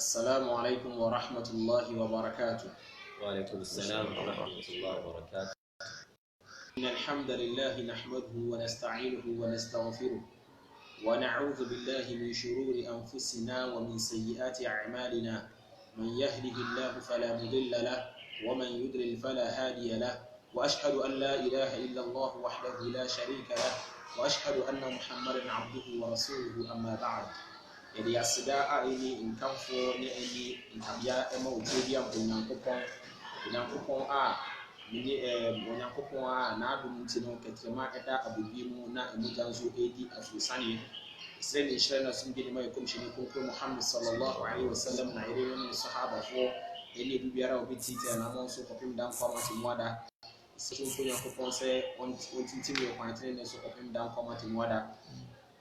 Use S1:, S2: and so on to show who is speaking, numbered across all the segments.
S1: السلام عليكم ورحمة الله وبركاته.
S2: وعليكم السلام ورحمة الله وبركاته.
S1: إن الحمد لله نحمده ونستعينه ونستغفره ونعوذ بالله من شرور أنفسنا ومن سيئات أعمالنا. من يهده الله فلا مضل له ومن يضلل فلا هادي له، وأشهد أن لا إله إلا الله وحده لا شريك له، وأشهد أن محمدا عبده ورسوله. أما بعد، yɛde aseda a ɛni nkamfoɔ ne ɛni ntabea ɛma otiri onyankopɔn a onyankopɔn a n'adom nti no kɛtɛma ɛda abodie mu na ɛmogya nso ɛdi afurusaneɛ. Ɛsrɛ ne nhyira no asomdwe ne ma yɛkɔmhyɛne kronkron Muhammad sallallahu alaihi wasallam na yɛde ne sahabafoɔ ɛne ɛdu biara a wɔbɛtiti anamɔ nso kɔpem da nkwa matemmuada. Ɛsɛ nso nyankopɔn sɛ ɔntintim yɛ kwantene ne nso kɔpem da nkwa matemmuada.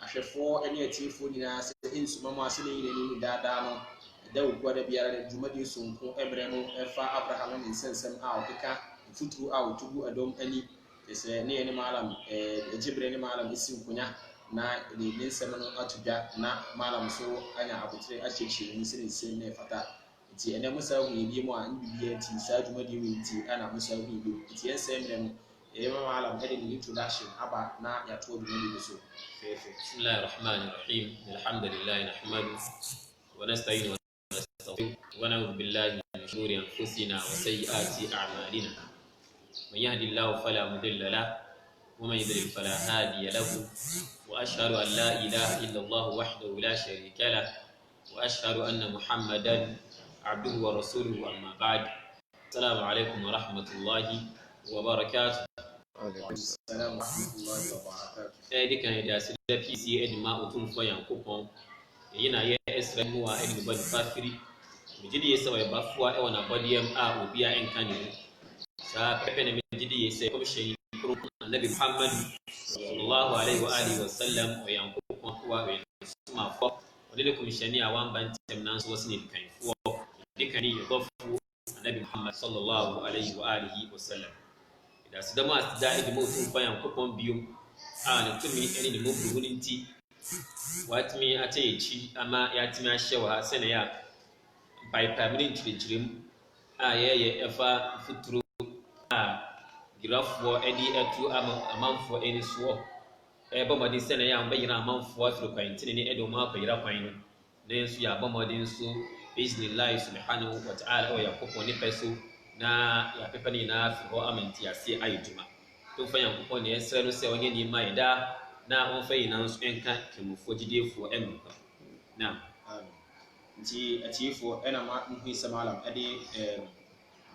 S1: Ahwɛfoɔ ne atiefoɔ nyinaa sɛ nsuma mu ase ne nyina ne daadaa no ɛda oguada biara ne dwumadi sonko ɛbrɛ no ɛfa Abraham ne nsɛnsɛm a ɔkeka mfuturo a ɔtugu ɛdɔm ani. Ɛsɛ ne yɛ ne maalam agyebrɛ ne maalam ɛsi nkonya na ne nsɛm no ato dwa na maalam so anya abotire akyerɛkyerɛ mu sɛ ne nsɛm na ɛfata. Nti ɛnɛ mo saa hu yɛbie mu a ne bibia nti saa dwumadi mu nti ana mo saa hu yɛbie. Nti yɛnsɛ mmerɛ no Imam Alam heading the introduction about na ya told me so.
S2: بسم الله الرحمن الرحيم. الحمد لله نحمده ونستعينه ونستغفره ونعوذ بالله من شرور انفسنا وسيئات اعمالنا. من يهد الله فلا مضل له ومن يضلل فلا هادي له، واشهد ان لا اله الا الله وحده لا شريك له، واشهد ان محمدا عبده ورسوله. اما بعد، السلام عليكم ورحمه الله وبركاته.
S1: Assalamu warahmatullahi wabarakatuh.
S2: Di kan yɛde ase da pc de ma ɔtomfoɔ Nyankopɔn. Ɛyi na yɛ ɛsrɛ mu a ɛde ba nipa firi. Megye di yɛ sɛ ɔyɛ bafoa ɛwɔ n'abɔdeɛm a obi a ɛnka ne mu. Saa pɛpɛ na megye di yɛ sɛ kɔmhyɛni kronkron Annabi Muhammad sallallahu alaihi wa alihi wa sallam ɔyɛ Nyankopɔn akoa, ɔyɛ somafoɔ. Ɔde ne kɔmhyɛni a wamba ntɛm nanso wɔ se ne dikanfoɔ. Di kan yɛ dɔfo Annabi Muhammad sallallahu alaihi wa alihi wa sallam. Asidama asida edi mo tumfa Nyankopɔn biom a ne tumi ɛne ne mɔburu ne nti watumi ate echi ama yatumi ahyɛ wɔ ha sɛ ne ya mpaepae ne nkyerɛkyerɛm a yɛyɛ ɛfa futuro a girafoɔ ɛde ɛtu ama amanfoɔ ɛne soɔ ɛbɔ mmɔden sɛ ne ya mbɛyira amanfoɔ afiri kwantene ne ɛde ɔmo akɔyira kwan no ne nso yɛ abɔ mmɔden nso bismillahi subhanahu wa ta'ala ɔyɛ Nyankopɔn ne pɛ so na yɛapɛpɛ no nyinaa fi hɔ ama nti aseɛ ayɛ dwuma. Tomfa Nyankopɔn ne ɛsrɛ no sɛ ɔnyɛ nneɛma yɛda na ɔmfa nyinaa nso ɛnka kramofoɔ gyidiefoɔ ɛmmuka. Na
S1: nti atiefoɔ ɛna ma nhu sɛ maalam ɛde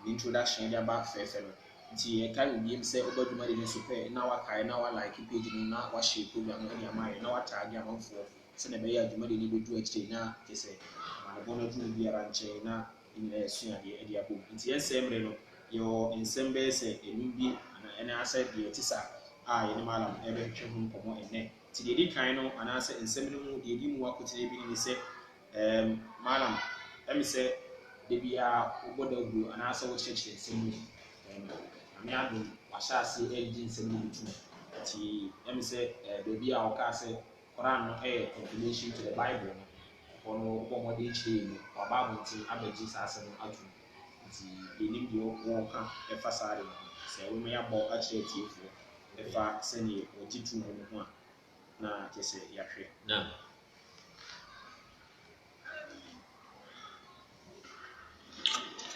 S1: introduction de aba fɛfɛ no. Nti yɛka obiem sɛ ɔba dwumadi no so pɛ na wakae na walike page no na wahyɛ program no ɛne ama yɛ na wataage amanfoɔ sɛ na ɛbɛyɛ adwumadi no bɛdu akyire na kyɛ sɛ amanebɔ no adwuma biara nkyɛn na in suadeɛ ɛde abɔ. Nti yɛnsɛ mmerɛ no yɛwɔ nsɛm bɛyɛ sɛ ɛnum bi ɛne asɛ deɛ ɛte sa a yɛne maalam ɛbɛhwehwɛ ho nkɔmmɔ ɛnnɛ. Nti deɛ ɛdi kan no anaasɛ nsɛm no mu deɛ ɛdi mu akotire bi ne sɛ maalam ɛme sɛ da biara wobɔ dawuro anaasɛ wokyerɛkyerɛ nsɛm mu ame adom wahyɛ ase ɛgye nsɛm no bi tom. Nti ɛme sɛ baabi a wɔkaa sɛ Quran no ɛyɛ compilation to the Bible no ɔno wɔ mmɔden kyerɛ mu waba abɔnten abɛgye saa asɛm no ato mu. Nti yɛnim deɛ wɔka ɛfa saa de no sɛ wɔma yɛabɔ akyerɛ atiefoɔ ɛfa sɛneɛ wɔgye to mu no ho a na kyɛ sɛ yɛahwɛ.
S2: na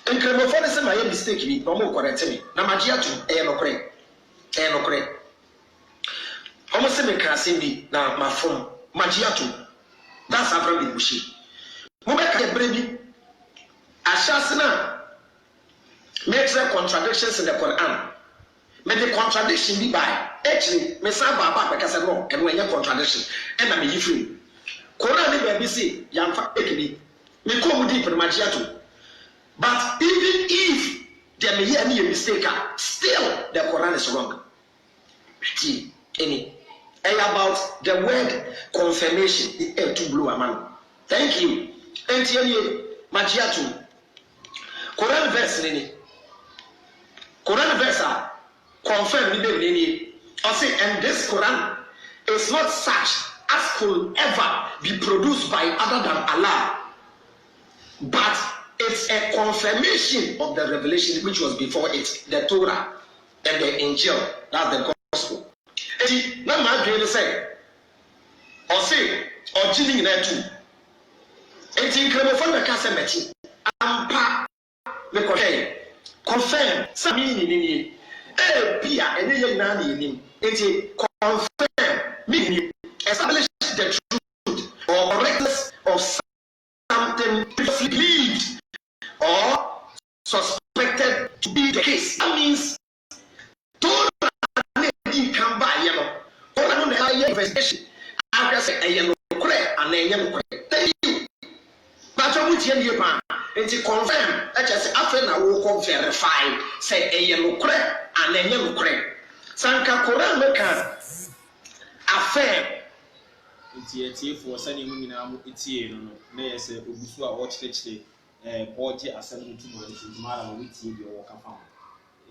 S3: nkramofoɔ no sɛ mayɛ mistake bi na ɔmo kɔrɛte me na magye ato ɛyɛ nokorɛ ɔmo sɛ meka asɛm bi na mafom magye ato. That's Abraham bin Bushi. Mobeka yɛbrɛ bi ahyɛase na makes contradictions in the Quran. But the contradiction be by actually me san ba because I know and when you contradiction and I me free. Quran be baby say yamfa ekini. Me come deep in magiato. But even if there may any mistake, still the Quran is wrong. See any about the word confirmation to blow a man. Thank you. And Majiatu Quran verse nini. Quran verse confirm me or say, and this Quran is not such as could ever be produced by other than Allah. but it's a confirmation of the revelation which was before it, the Torah and the Injil. That's the gospel. Now my dream is say, or say, or chilling in that too. It's incredible the casemeti. Ampa the confirm. Some meaning Pia and the nani. It's confirm meaning establish the truth or correctness of something previously believed or suspected to be the case. That means Torah can buy yellow. Torah no buy investigation. I can say a yellow crack and a yellow crack. Thank you. But I would hear pan and to confirm. I just say after I will verify say a yellow crack and a yellow crack. Sanka Koran can affirm.
S1: Nti for sani mu nyina mu etie no na yese obusu a wo kyerɛkyerɛ bɔgye asɛm no tumu nti mara mo etie bi wo ka fa.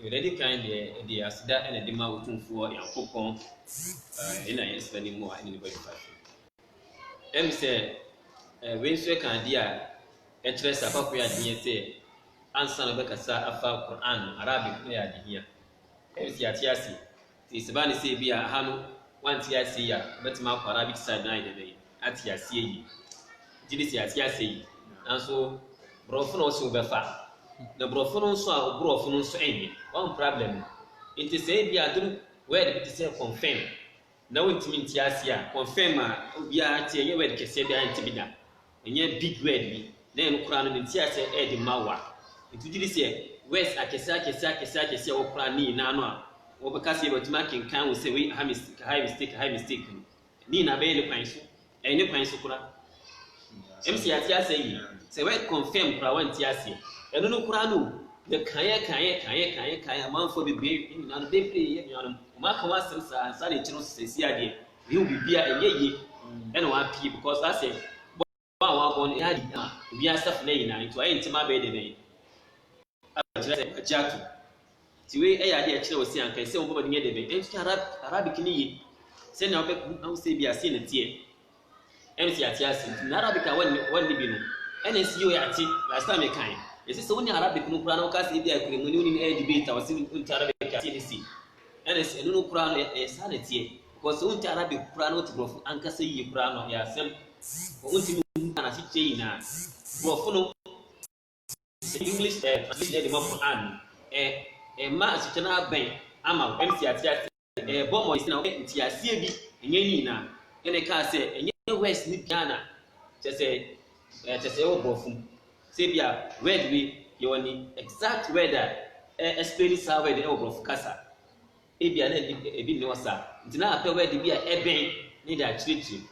S2: Already kind the asida and the dema utumfuo Yankopon ina yesra ni mu a ni body fa. Em say when so kan dia ekyerɛ sapa ko ya de say ansa no bekasa afa Quran Arabic no ya de hia. Em si atiasi ti sebani say bia ha no wanti ase ya betima kwa Arabic side na ide ati ase yi gidi si ati ase yi nanso brofo no so befa the brofo no so a brofo no so enye one problem it is say bi aduru word it say confirm na wontimi nti ase a confirm a obi a tie enye word kese bi anti bi da enye big word bi na en kura no nti ase e de mawa it gidi say words akese wo kura ni na no a obekase betima kenkan wo say we high mistake ni na be le kwan so ni kwan so kura MC atia say yi say we confirm kura wan tia say eno no kura no the kan amanfo bebe ni na no be play ye nyanom o ma ka wasem sa de kiro sesi ade we will be enye eno wa pie because I say wa bon ya di obi asaf na yi na into ayi ntima be de be ajatu tiwe eya de akire osi anka se wo baba de be entu Arabic ni yi se na obe na se bi ase na tie MC atiasi na Arabic a wani bi no NSU ya ati last time kan yesi se woni Arabic no kura na ka se bi akure mu ni woni e debate a wasi unti Arabic ati ni si NS enu no kura no e sa na tie because unti Arabic kura no tibrofo anka se yi kura no ya sem unti mu na si chei na brofo no English translate the Quran ma asichana ben ama MC atiasi bomo isi na nti asie bi enye ni na ene ka se enye west ni Ghana chese wo brofum se bia word we you ni exact word explain sa word e wo brof kasa e bia na ebi ni wasa nti na apɛ word bia eben ni da chirichiri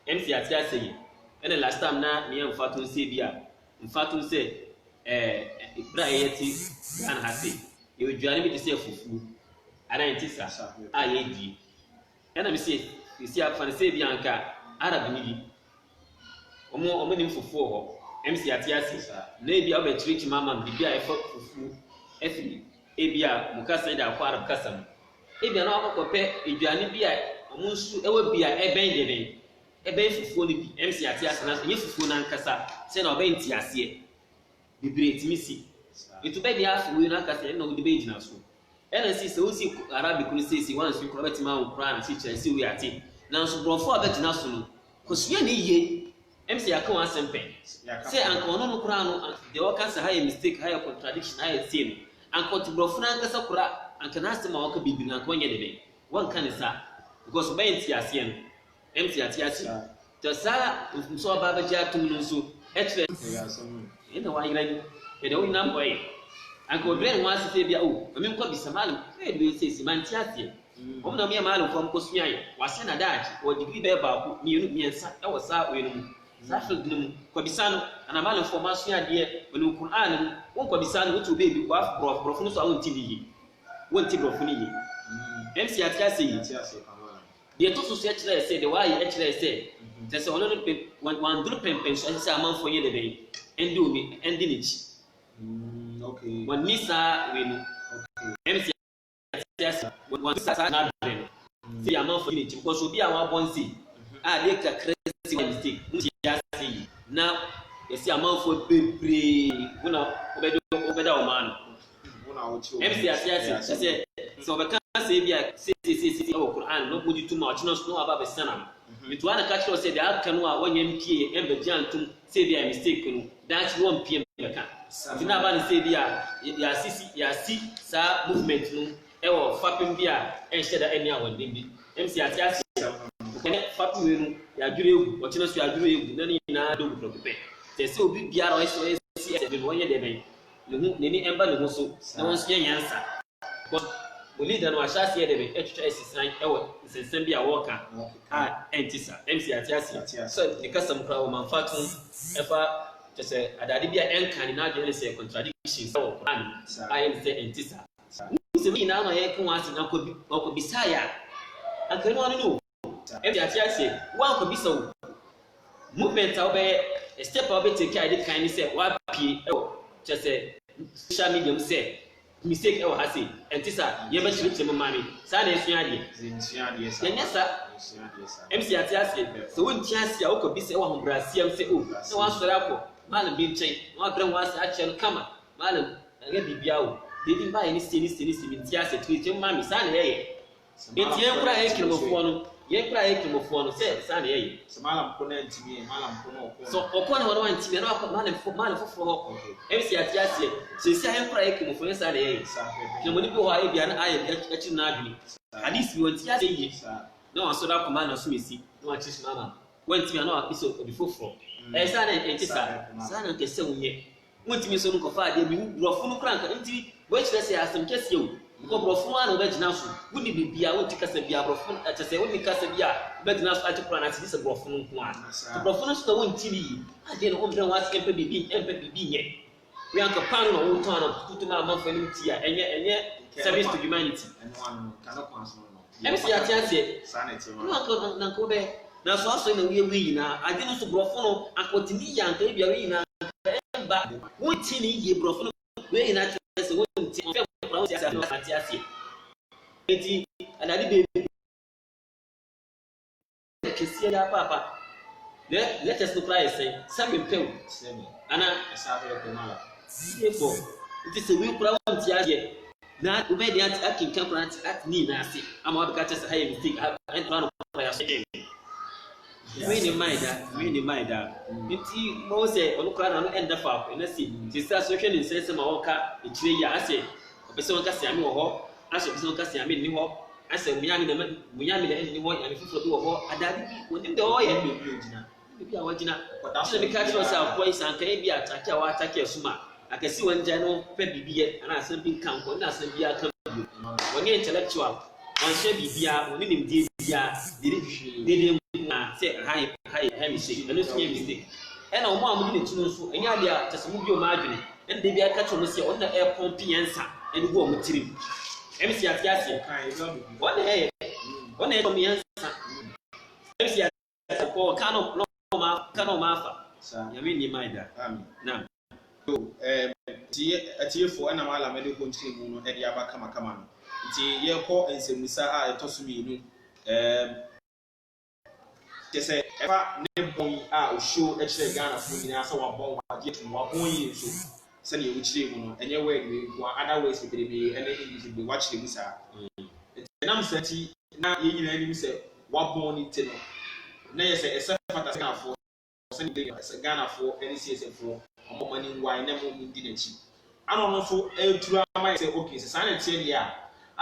S2: MC atiasi yi ene last time na me mfatun se bia mfatun se ibra yeti Ghana hase you juani bi de se fufu ana ntisa ayedi ena mi se isi afan se bi anka Arab ni bi omo ni fufu ho MC atiasi na ebi obe trick mama bi a efo fufu efi ebi a mukasa da kwa Arab kasam ebi na akokope eduani bi a omo nsu ewe bi a eben fufu ni bi MC atiasi na nye fufu na nkasa se na obe ntiase bibire timisi itu be dia afu na kasa na odi be gina so ena si se osi Arabic ni si wan so kura betima wo kura na si kire si wi ati na so brofo be gina so no kosua ni ye MC aka wan sempe se anka ono no kura no de wo kasa high mistake high contradiction high sin anka to brofo na kasa kura anka na se ma wo ka bibiri na ko nye de be wan kan sa because be nti ase no MC ati ase to sa so ba ba ja tum no so etre ina wa yira ede wo nyam boy anka odren wa se bia o me mko bisa malum e de se si man tiatie o na me malum fam ko suaye wa se na daji o degree be ba ku mi ensa e wo sa o yenu sa field nim ko bisa no ana malum fam asua de o Quran won ko bisa no to be bi ko af brof no so won ti ni won ti brof ni yi MC atia se yi de to so se kire se de wa yi kire se te se wono pe wan duru pempen so se amanfo ye de be endi ni chi
S1: Okay.
S2: When Nisa win, MC when Nisa na den. See am for unity because obi a wa bon see. Ah dey ka crazy mistake. Nti ya say. Now, yes yɛsi amanfoɔ bebree wona wobɛda wo maa no MC ase sɛ wɔbɛka sɛ bi a sisi ɛwɔ Quran no mudi tuma ɔkyena so no aba bɛsana bitu ana ka kyerɛ sɛ de aka no a wɔnyɛ mpie ɛmbɛgya ntom sɛ bi a mistake no daakye wɔn mpie bɛka nti na aba no sɛ bi a yɛasi saa movement no ɛwɔ fapem bi a ɛnhyɛ da ɛni awɔden bi MC ase ɛnɛ fapem no yɛadwere egu ɔkyena so yɛadwere egu na ne nyinaa do gu pɛpɛ sɛ obi biara ɔyɛ sɛ bi wɔnyɛ dɛ bɛn neni ɛmba ne ho so na wɔn nso yɛ nyansa o leader no ahyɛ aseɛ dɛ bɛ ɛtwitwa asisan ɛwɔ nsensɛm bi a wɔɔka a ɛnti sa MC ate aseɛ sɛ ne kasa mu koraa wɔmamfa to ɛfa kyɛ sɛ adade bi a ɛnka ne n'adwene ne sɛ contradictions ɛwɔ Quran a ɛne sɛ ɛnti sa sɛ nyinaa na yɛka wɔn ase na ɔkɔbisa yɛ a ankari no no MC ate aseɛ wɔankɔbisa wo movement a wobɛyɛ step a wobɛtake a ɛde kan ne sɛ wɔapie ɛwɔ kyɛ sɛ social media mu sɛ mistake ɛwɔ ha se ɛnti sa yɛbɛkyerɛkyerɛ mu maame saa na esua adeɛ yɛnyɛ sa MC ate aseɛ sɛ wonti ase a wokɔ bi sɛ ɛwɔ ahobrɛaseɛm sɛ o na wasɔre akɔ maalam bi nkyɛn na wabrɛ wo ase akyerɛ no kama maalam ɛyɛ biribia o deedi mba yɛ ne sie nti ase kyerɛkyerɛ mu maame saa na yɛyɛ nti yɛn kora yɛ kirimofoɔ no sɛ saa na yɛyɛ
S1: sɛ maalam ko na ntimi maalam ko na ɔkɔ
S2: so ɔkɔ na wɔn ntimi na wakɔ maalam foforɔ hɔ MC ate aseɛ sɛsi ayɛ kora yɛ kirimofoɔ saa na yɛyɛ kiremoni bi wɔ ayɛ bia na ayɛ akyiri na adwene hadisi wɔn ti ase yie na wɔn asɔrɔ akɔ maalam so esi na wɔn akyiri maama wɔn ntimi na wɔn apɛ sɛ obi foforɔ saa na ɛnti saa na nkɛsɛ wɔn yɛ wɔn ntimi nso no nkɔfa adeɛ bi burɔfo no kora nka nti wɔakyerɛ sɛ asɛm kɛseɛ o nkɔ burɔfo ano wɔbɛgyina so wonni bibia wonti kasa bia burɔfo ɛkyɛ sɛ wonni kasa bi a wɔbɛgyina so ate kora na ase sɛ burɔfo no nko a burɔfo no nso na wonti bi adeɛ na wɔmbrɛ wɔn ase ɛmpɛ bibi nyɛ wianka pan na wɔtɔn no tutu na amanfo anim ti a ɛnyɛ service to humanity MC ate aseɛ na nka wobɛ na so asɔ na wiye nyinaa ade no so burɔfo no akɔtini yɛ anka ebia wi nyinaa ɛmba wonti ne yie burɔfo no wi nyinaa kyerɛ sɛ wonti ate aseɛ eti anade beebi kɛseɛ ya papa let us no cry say sabe mpɛw ana
S1: ɛsabe yɛ mala
S2: sefo nti sɛ wi kura wonti aseɛ na obedi ati akinkan kura ati ni na ase ama wabɛka kyerɛ sɛ ha yɛ mistake ɛntra no kora yɛ so we ne mind da nti mo sɛ ɔno kora na no ɛnda fa ko na si nti sɛ so hwɛ ne nsɛnsɛm a wɔka ekyire yi ase ɔbɛsɛ wɔn kasa ame wɔ hɔ asɛ ɔbɛsɛ wɔn kasa ame ni hɔ asɛ munyame da ni hɔ yame foforɔ bi wɔ hɔ adade bi wɔnim de ɔyɛ bi a wɔgyina kyerɛ me ka kyerɛ sɛ akɔ yi sanka bi atake a wɔatake asuma akɛsi wɔn gya no pɛ bibiyɛ ana asɛm bi nka nkɔ na asɛm bi aka bio wɔnyɛ intellectual wɔnhyɛ bibia wɔne nimdeɛ bibia dede na sɛ ha mistake ɛno nso yɛ mistake ɛna ɔmo a mode ne tu no nso ɛnyɛ adeɛ a kyɛ sɛ mo bi ɔmo adwene ɛna de bi aka kyerɛ mo sɛ ɔno na ɛpɔmpe yɛn nsa ɛde gu ɔmo tirim MC ate aseɛ wɔn na ɛyɛ ɔmo yɛn nsa MC ate aseɛ kɔ ka no ɔmo afa yɛme nneɛma ɛda na
S1: atiefo ɛna maalam ɛde kɔ nkyerɛ mu no ɛde aba kamakama no nti yɛkɔ nsɛmmusa a ɛtɔ so mmienu kyɛ sɛ ɛfa ne bɔn a ohyo ɛkyerɛ Ghanafoɔ nyinaa sɛ wabɔn wagye to wabɔn yi nso sɛdeɛ wokyerɛ mu no ɛnyɛ word wei nko a other ways bebree ɛne English bebree wakyerɛ mu saa ɛnam sɛ ti na yɛn nyinaa anim sɛ wabɔn ne ti no na yɛ sɛ ɛsɛ fata Ghanafoɔ sɛ Ghanafoɔ ɛne CSFfoɔ ɔmo mani nwae na mo di n'akyi ano no nso ɛtura ama yɛ sɛ okay sɛ saa na ɛteɛ deɛ a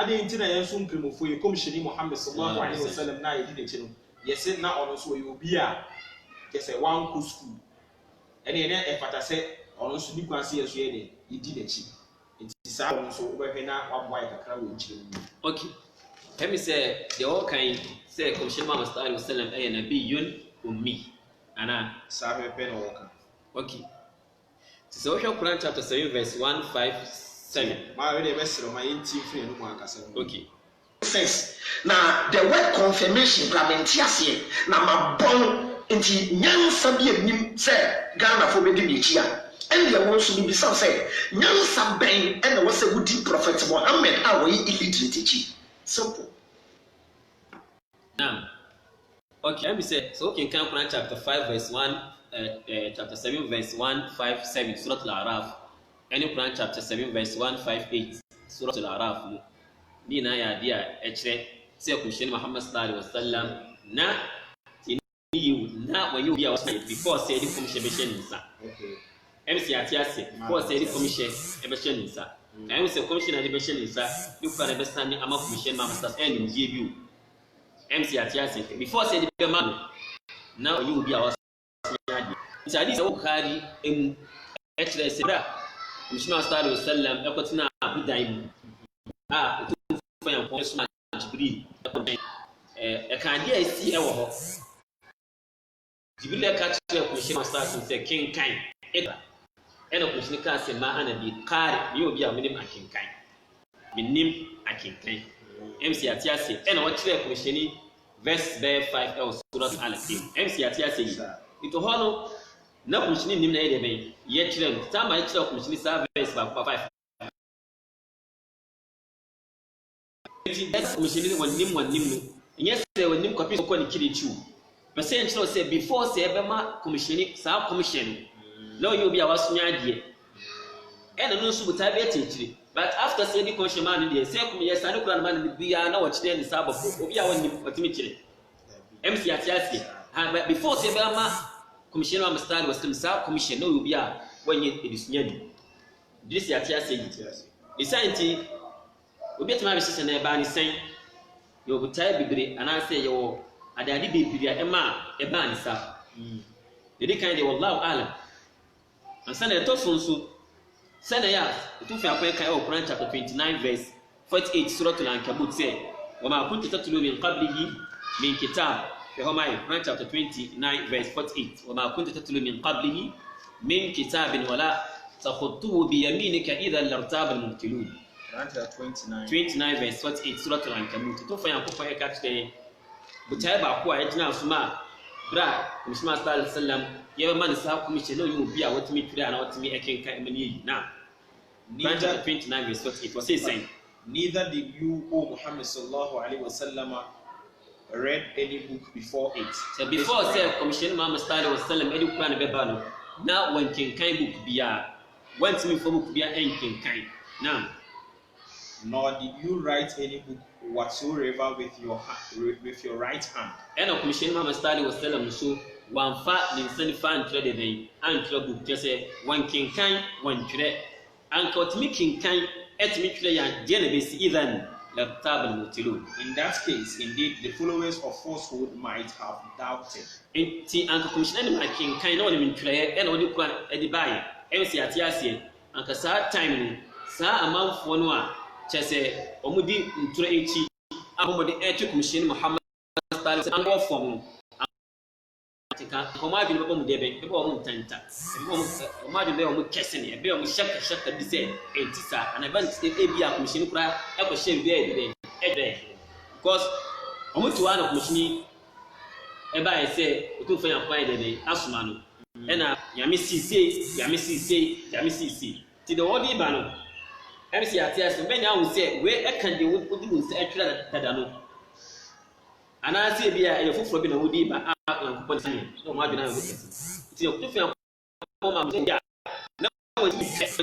S1: ade nti na yɛn nso nkrimofo yi kɔmhyɛni Muhammad sallallahu alaihi wasallam na yɛdi n'akyi no yɛsɛ na ɔno nso ɔyɛ obi a kɛsɛ wankɔ school ɛne ɛfata sɛ ɔno nso ni kwan sɛ yɛ so yɛ de yɛdi n'akyi nti saa ɔno nso wobɛhwɛ na waboa yɛ kakra wɔ nkyerɛ mu
S2: okay ɛmi sɛ deɛ ɔkan sɛ kɔmhyɛni Muhammad sallallahu alaihi wasallam ɛyɛ nabiyun ummi ana
S1: saa pɛpɛ na wɔka
S2: okay sɛ wohwɛ Quran chapter 7 verse 157
S1: maa wɛde ɛbɛsrɛ ma yɛnti mfiri ɛno mu ankasa
S2: okay
S3: sense na the word confirmation gramenti aseɛ na mabɔn nti nyansa bi anim sɛ Ghanafoɔ bɛdi n'akyi a ɛne ɛwɔ nso bibisa sɛ nyansa bɛn ɛna wɔ sɛ wodi Prophet Muhammad a wɔyɛ illiterate akyi simple
S2: now okay let me say so okay kan Quran chapter 5 verse 1 chapter 7 verse 157 Surah Al-Araf, any Quran chapter 7 verse 158 Surah Al-Araf. Ni na ya dia echre se ko sheni Muhammad sallallahu alaihi wasallam na you na when you be was before say the commission nsa.
S1: Okay.
S2: MC atiase before say the commission e be sheni nsa. I say commission na be sheni nsa, you can be standing ama commission ma masters and in GBU. MC atiase before say the man now you be was it's a this Bukhari in echre se bra Muhammad sallallahu alaihi wasallam e ko tina Abu Daim for your person Jibril can dey see e wo ho Jibril ka tire ko shi master say king kan e ko shi ka se ma ana bi kare ni obi a minim akin kan minim akin kan MC atiase e na wo tire ko shi ni verse 5 surah al-Qalam MC atiase yi to hono na ko shi ni nim na e de ben ye tire ta ma tire ko shi ni verse 5 that's commission one nim yes say one nim copy ko ni kiri chu percent no say before say be ma commission sa commission no you be awasunya de and no so buta be tinchiri but after say the commission man dey say kum yes ani kuran man biya na wachide ni sabo obi a woni otimi kire MC atiasi but before say be ma commission ma start was sa commission no you be a wonye edisunya di this atiasi the science obi atema be sese na eba ni sen yo butai bibire ana se yo adade bibire eba ni sa dedi kan de wallahu alam ansana eto sonso sana ya to fi akwan kan o Quran chapter 29 verse 48 surah al-Ankabut say wa ma kunta tatlu min qablihi min kitab fi Homai Quran chapter 29 verse 48 wa ma kunta tatlu min qablihi min kitabin wala takhutuhu bi yaminika idhan lartaba al-mubtilun 29 verse 48 surah al-Ankabut to fa yankofo e ka tire butai ba ko a yina suma bra Muhammad sallallahu alaihi wasallam ya man sa ku mi chelo yu biya watimi tire na watimi eken ka emani na neither 29 verse 48 was saying
S1: neither did you o Muhammad sallallahu alaihi wasallam read any book before it.
S2: So before say commission Muhammad sallallahu alaihi wasallam edi Quran be ba no na wankin kan book biya wantimi fo book biya enkin kan now
S1: nor did you write any book whatsoever with your right hand.
S2: And of commission Muhammad sallallahu alaihi wasallam so one fa ni sani fa antre de dey antre book just say one king kan one tire and kotimi king kan etimi tire ya je na be si even la tabal mutilun.
S1: In that case indeed the followers of falsehood might have doubted.
S2: Enti an commission ma king kan no ni tire e na odi Quran e di bae e si atiase an ka sa time ni sa amanfo no a chese omudi ntura echi amodi echi commission Muhammad sallallahu alaihi wasallam form tika komadi be bomu debe be bomu tanta be bomu komadi be bomu kesene be bomu shaka bi se etisa ana ban e bia commission kura e ko share be ede because omuti wa na commission e ba e se otu fa yan fa ede asuma no e na yami sisi ti de wodi ba no MC atias many a won say we e kan de wodi won say e twira dada no ana se bia e foforo bi na wodi ba yankopon san no ma dina wodi ti o tufi yankopon ma mo ya na wodi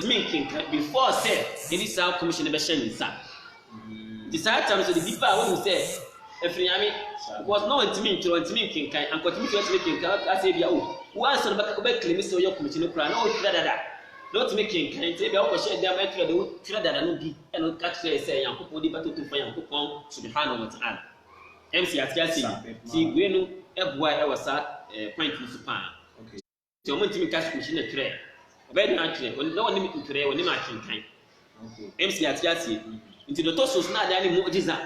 S2: me king before say any sa commission be shen sa the sa time so the people won say e free ami because no ntimi king kan an kotimi king kan a se bia o wo answer ba be claim say your commission kura na o twira dada not making kind say be o ko share dem etra de tira dada no bi e no catch say yankopon di bato to fa yankopon subhanahu wa ta'ala MC atiasi ti gwenu ebua e wasa point su pa okay ti o montimi catch machine tire obe dey tire no one mi tire woni ma kin kan okay MC atiasi nti do to so na da ni mu'jiza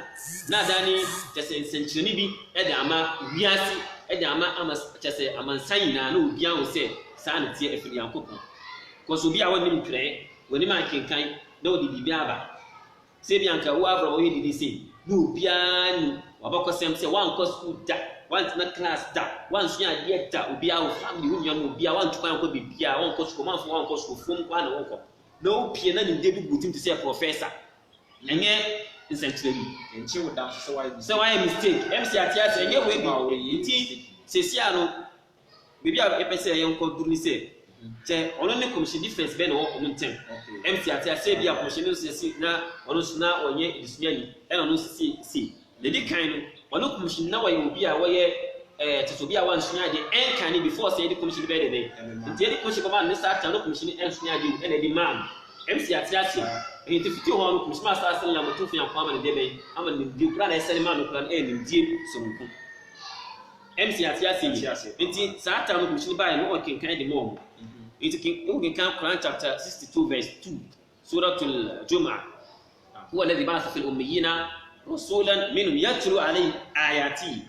S2: na da ni tese senchini bi e da ama wiasi e da ama tese amansan na no bia wo say sa na tie efiri yankopon because obi a woni mtire woni ma kinkan na odi bibia aba se bi anka wo abra wo yidi say no bia ni wabakosem say one course school da one na class da one sunya dia da obi a wo family wo nyan obi a one tukwan ko bibia one course ko man fo one course ko fom kwa na wonko na o pie na ni de bi butim to say professor enye essentially
S1: enchi wo da
S2: so why mistake MC atiase enye we bi nti sesia no bibi a epese ye nko duru ni se che ono ne commission difference be no o ntem MC ati ase bi a commission no se na ono so na onye edisuani e no si the di kan no ono commission na wa ye obi a wo ye to be a one sunya de en kan ni before say the commission be dey nti the commission command ne start no commission en sunya de en the man MC ati ase e ti fiti ho no commission master sallam to fi an kwama ne de be ama ni di plan e sele man no plan e ni die so nko MC ati ase nti start no commission ba no o kin kan de mom it can Quran chapter 62 verse 2 suratul Jumu'ah huwa alladhi ba'atha fil ummiyina rasulan minhum yatlu alayhim ayati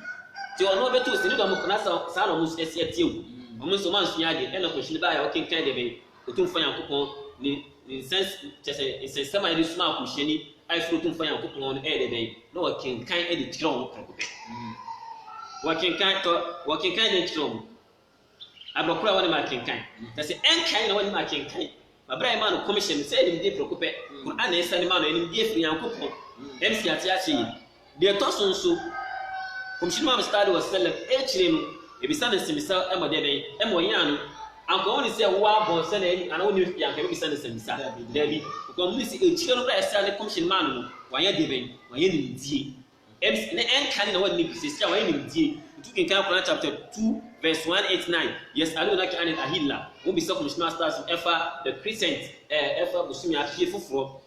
S2: ti ono beto sini do mo kana sa no mus esie tiewu o mo so man sunya de ena ko shini ba ya o kin kan de be o tun fa yankopon ni sense chese sense ma ni suma ko shini ai furu tun fa yankopon no e de be no o kin kan e de tiro no ko pe wa kin kan de tiro abakura wani ma kin kan ta se en kan na wani ma kin kan babrai ma no commission se de de preocupe Quran e sani ma no ni de firi yankopon MC ati achi de to so commission ma stadi was sallam e chire no e bi sana simisa e mo de ben e mo yan no anko woni se wa bon se na ni ana woni yanka bi sana simisa de bi ko mo si e chire no bra e sani commission ma no wa ya de ben wa ya ni die MC ne en kan na wani bi se sia wa ya ni die tu kin kan Quran chapter 2 verse 189 yes alunaki anil ahilla wo bi se commission stars efa the crescent efa busumi afie foforo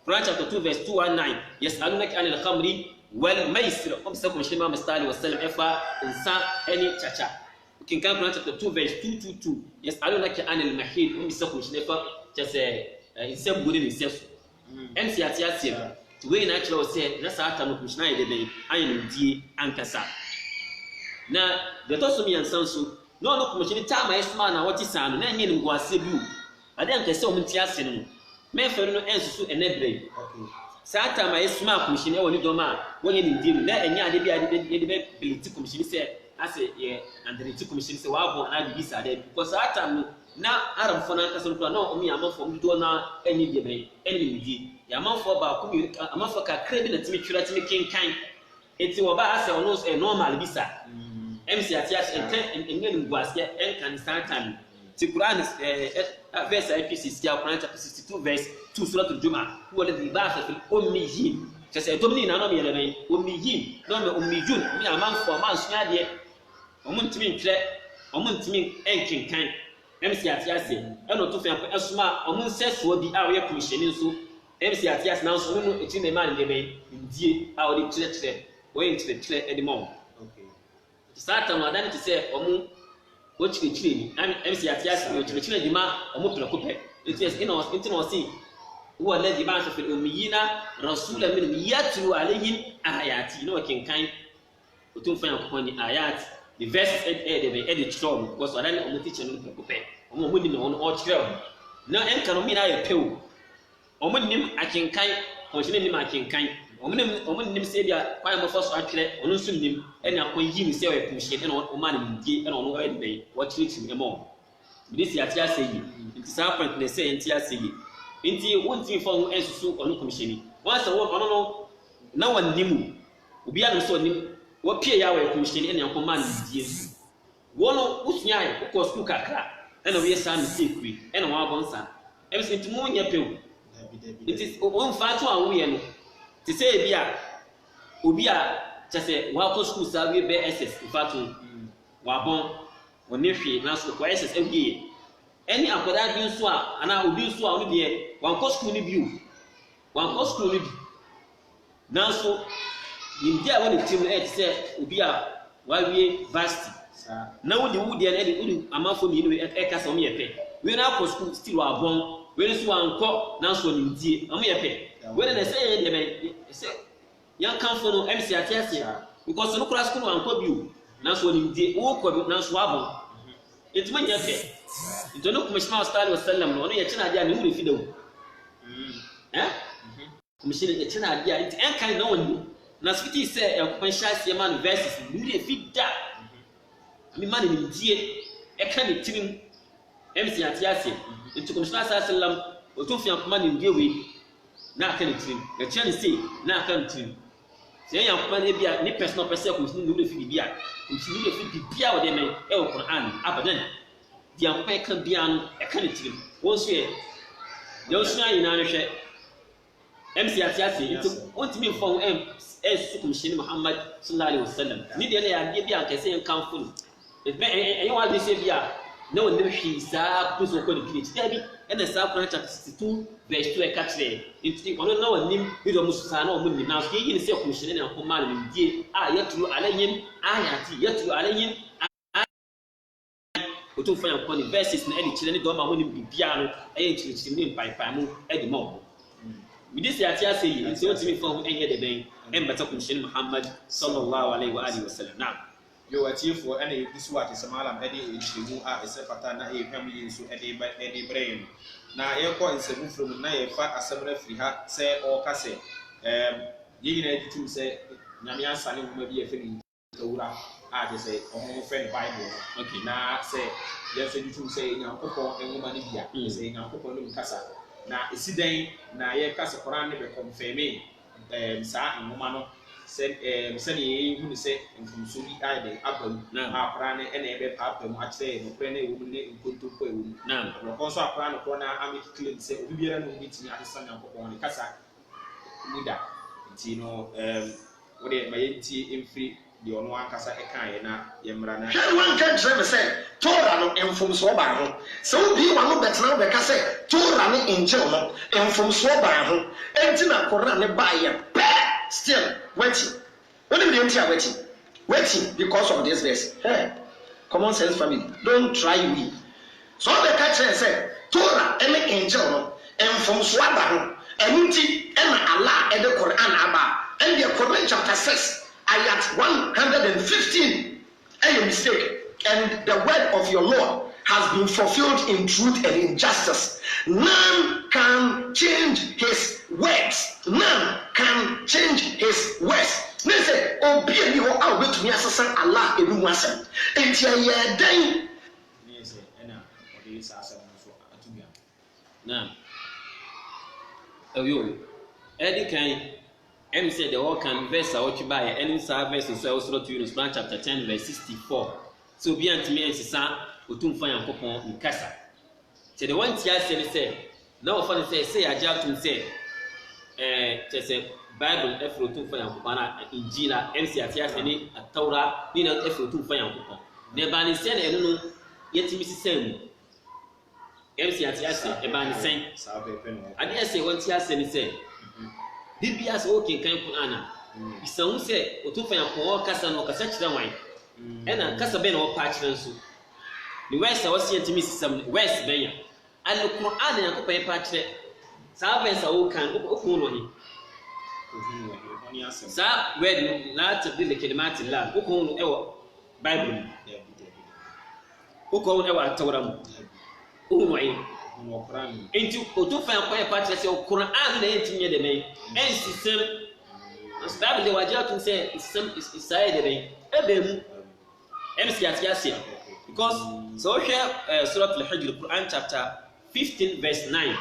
S2: Quran chapter 2 verse 219 yes alunaki anil khamri wal maisir wo bi se commission ma stali wasallam efa insa any chacha kin kan Quran chapter 2 verse 222 yes alunaki anil mahid wo bi se commission efa chese insa buri ni sefu MC atiasia we na chiro se na sa ata no commission ayi de ben ayi die ankasa na de to so mi ansan so no commission time ayi sma na woti sa no na nye ni ngwase bi o ade ankasa o mti ase no me fe no ensusu enebre sa time ayi sma commission e woni do ma wonye ni die na enya ade bi ade be beliti commission se ase ye andre ti commission se wa bo na bi sa de because sa time no na arab fo na ankasa no na o mi amafo mdo na enyi die be enyi ni die ya manfo ba ku mi amafo ka krebi na timi twira timi kinkan eti wo ba ase ono normal bisa MC atias engen ngwasia enkan santan ti Quran verse IPC sia Quran chapter 62 verse 2 surah al-Jumu'ah huwa alladhi ba'atha fil ummiyin sasa domni na no mi yele ben ummiyin no me ummiyun mi amanfo man sunya de omun timi twire omun timi enkinkan MC atias eno to fe esuma omun sesuo bi a wo ye commission nso MC atias na nso no eti na man de ben ndie a wo de twire wo ye twire edimon Satan wadani ti se omu o chire ni MC atias o chire di ma omu preocupe it is into see huwa alladhi ba'atha fil ummiyina rasulan minhum yatlu alayhim ayati no kin kan o tun fa yakon ni ayat the verse de be edit from because wadani omu teacher no preocupe omu ni no o chire na en kanu mi na ye pew omu nim akin kan konshine nim akin kan omun nim se bia kwa mo faso atwere onu nso nim ene akon yi ni se o commission ene o ma ni die ene onu e dey wo chirichim emo bi si ati ase yi nti sa point ne se nti ase yi nti wonti fo ho ensusu onu commission wa se wo onu no na wanimu obi anu so nim wo pie ya wo commission ene akon ma ni die wo no usunya ai ko school kakra ene wo yesa mistake wi ene wo abonsa e bi nti mo nya pew nti o mfa to awo ye no ti say bia obi a chese wa ko school sa we be SS ifatu wa bon woni hwe na so ko SS every any akoda bi nso a ana obi nso a oni de wan ko school ni bi na so ni dia woni team e ti say obi a wa we varsity na wodi wudi na e wudi amafo mi ni e kasa o mi yepe we na ko school still wa bon we nso anko na so ni die o mi yepe when they say they say young come for MC atiasia because no class school an ko biu na so ni die wo ko na so abo it man yafe it no commissioner style wasallam no ya china dia ni wuri fidawo commissioner ya china dia it en kan no woni na skiti say ya ko shasi man versus wuri fida mi man ni die e kan ni tirim MC atiasia it commissioner sallam o to fi an man ni die we na kan trim ya chani say na kan trim sɛ Nyankopɔn ne bia ne personal person ko sinu no fi bia sinu no fi bia wo de men e wo Quran abadan di Nyankopɔn ka bia no e ka ne tirim wo so ye yo so ayi na no hwɛ MC atiase nti ontimi mfa ho sukum shini Muhammad sallallahu alaihi wasallam ni de le ya bia ka sɛ kan funu e wa de se bia na wo ne hwi saa kuso ko ne pinch dabi ena saa Quran chapter 62 verse 2 e ka kyerɛ nti ono na wanim bi do musa na o munni na so yi ne se ko shini na ko mal ne die a yatlu alayhim ayati yatlu alayhim o to fa ko ne verses na e di kyerɛ ne do ma mo ne bibia no e yɛ kyerɛ ne mpaipai mu e di ma o mi di se atiase yi nti o timi fa ho enye de ben en bata ko shini Muhammad sallallahu alaihi wa alihi wasallam na
S1: yo atiefo ana yebisu ate samalam ede enchiremu a esefata na ehwam yinsu ede brain na yekọ nsemu from na yefa asamra firi ha se o kase yeyi na editum se nyame asane homa bi efeni tawura a de se omo friend bible
S2: okay
S1: na se yese editum se nyankopon enhoma ne bia se nyankopon no kasa na esidan na ye kasa Quran ne be confirm sa enhoma no sɛ ne hu ne sɛ mfumso bi ayɛ abam apra ne ɛna ɛbɛ paapam akyerɛ no pɛ ne ɛwɔ mu ne nkontompo ɛwɔ mu na wɔkɔ nso apra no kɔ na ameki claim sɛ obi biara no obetumi asesa Nyankopɔn ne kasa muda nti no wode ma yɛntie mfiri deɛ ɔno ankasa ɛkaeɛ na yɛmmra na
S3: hwɛ wanka kyerɛ me sɛ Torah no mfomsoɔ baa ho sɛ wobii wa no bɛtena wobɛka sɛ Torah ne Injil no mfomsoɔ baa ho ɛnti na Quran ne baayɛ pɛɛ still waiting. What do you mean waiting because of this verse? Hey, common sense family, don't try me. So the catcher said, Torah and the angel and from Swabahu and Inti and Allah and the Quran Abba and the Quran chapter 6 ayat 115. A mistake, and the word of your Lord has been fulfilled in truth and in justice. None can change his words. None can change his words. Listen, obey me or I'll wait to me as Allah in one sense. It's a year day.
S1: Yes, and what is as a
S2: now. Oh, you Eddie can M said the whole can verse I watch by any verse in Surah to Yunus chapter 10 verse 64. So be unto me and Sisa, Utum Fire Popon in Casa. So the one Tia said, no funny say, I just to say, just a Bible, F2 Fire Popana, Injila, MCATS, any a Torah, Nina F2 Fire Popon. The Bani said, I don't know, yet Mrs. Sam. MCATS, a Bani saying, I dare say one Tia said, DBS okay can put Anna. Some say, Utum Fire Popon, Casa no Cassette the wine. Ena kasa bɛn na ɔpa akyerɛ nso ne west a wɔsi yɛntumi sisam west bɛn ya and the Quran na yakɔpɛ pa akyerɛ saa verse a wɔkan okun no hi saa word no la tabdil kalimat Allah okun no ɛwɔ Bible mu okun no ɛwɔ atawra mu okun no ayi enti otofa yakɔpɛ pa akyerɛ sɛ Quran na yɛntumi yɛ dɛmɛ ɛnsisɛm Bible de wagye atum sɛ isɛm isae dɛmɛ ɛbɛmu MCATS because so here Surah Al-Hijr Quran chapter 15 verse 9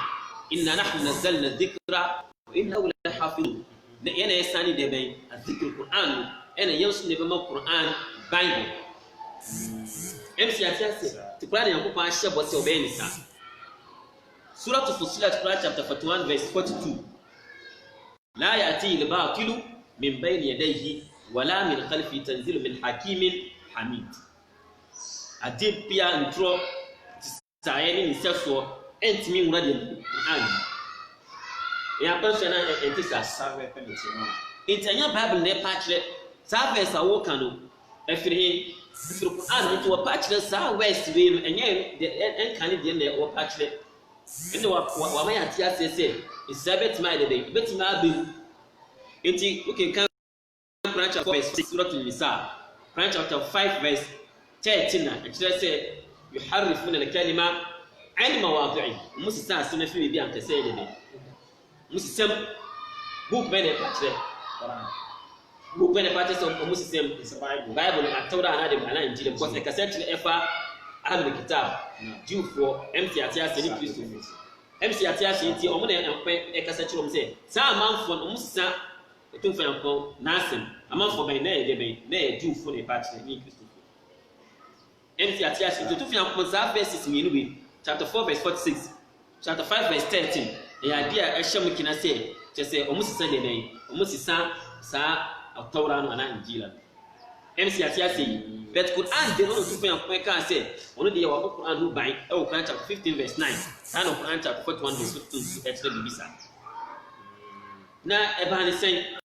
S2: inna nahnu nazzalna dhikra wa innahu lahafidun na yana yasani da bai dhikr Quran yana yansu ne ba Quran Bible MCATS the Quran yanku pa ahye bo se obey nisa Surah Al-Fussilat Quran chapter 41 verse 42 la ya'ti al-batilu min bayni yadayhi wala min khalfi tanzilu min hakimin Hamid. Adepia ntro tsaye ni nseso entimi nwura de Quran. Ya pension na entisa
S1: serve penalty no.
S2: Intanya Bible ne pa kire sa verse a wo kan no afiri Quran nti wo pa kire sa west we no enye enkan de ne wo pa kire. Ene wa ma ya ti asese isabet ma de be betima abu. Enti okay kan Quran chapter 4 Surah An-Nisa Quran chapter 5 verse 13 actually say yuharrifuna al-kalima an mawadhi'i musisa asina fi bi an kasay de musisem book bene patre book bene patre so musisem is Bible at-Torah na de ana Injil because the cassette efa ahlul kitab Jew for MCATS ni Christo MCATS nti omo na e cassette rom say sa manfo musisa otu fa yankopɔn n'asɛm amanfo bɛn na yɛ de bɛn na yɛ Jewfo na ɛpa kyerɛ ne Kristofo ɛnti ate ase otu fa yankopɔn saa verses mmienu bi chapter 4 verse 46 chapter 5 verse 13 ɛyɛ ade a ɛhyɛ mu kina sɛ kyɛ sɛ ɔmo sisa deɛ bɛn ɔmo sisa saa atɔwra no anaa Injila no ɛnti ate ase yi but Quran de no otu fa yankopɔn ka sɛ ɔno de yɛ wɔ Quran no ban ɛwɔ Quran chapter 15 verse 9 saa na Quran chapter 41 verse 52 ɛkyerɛ bibi saa na ɛbaa ne sɛn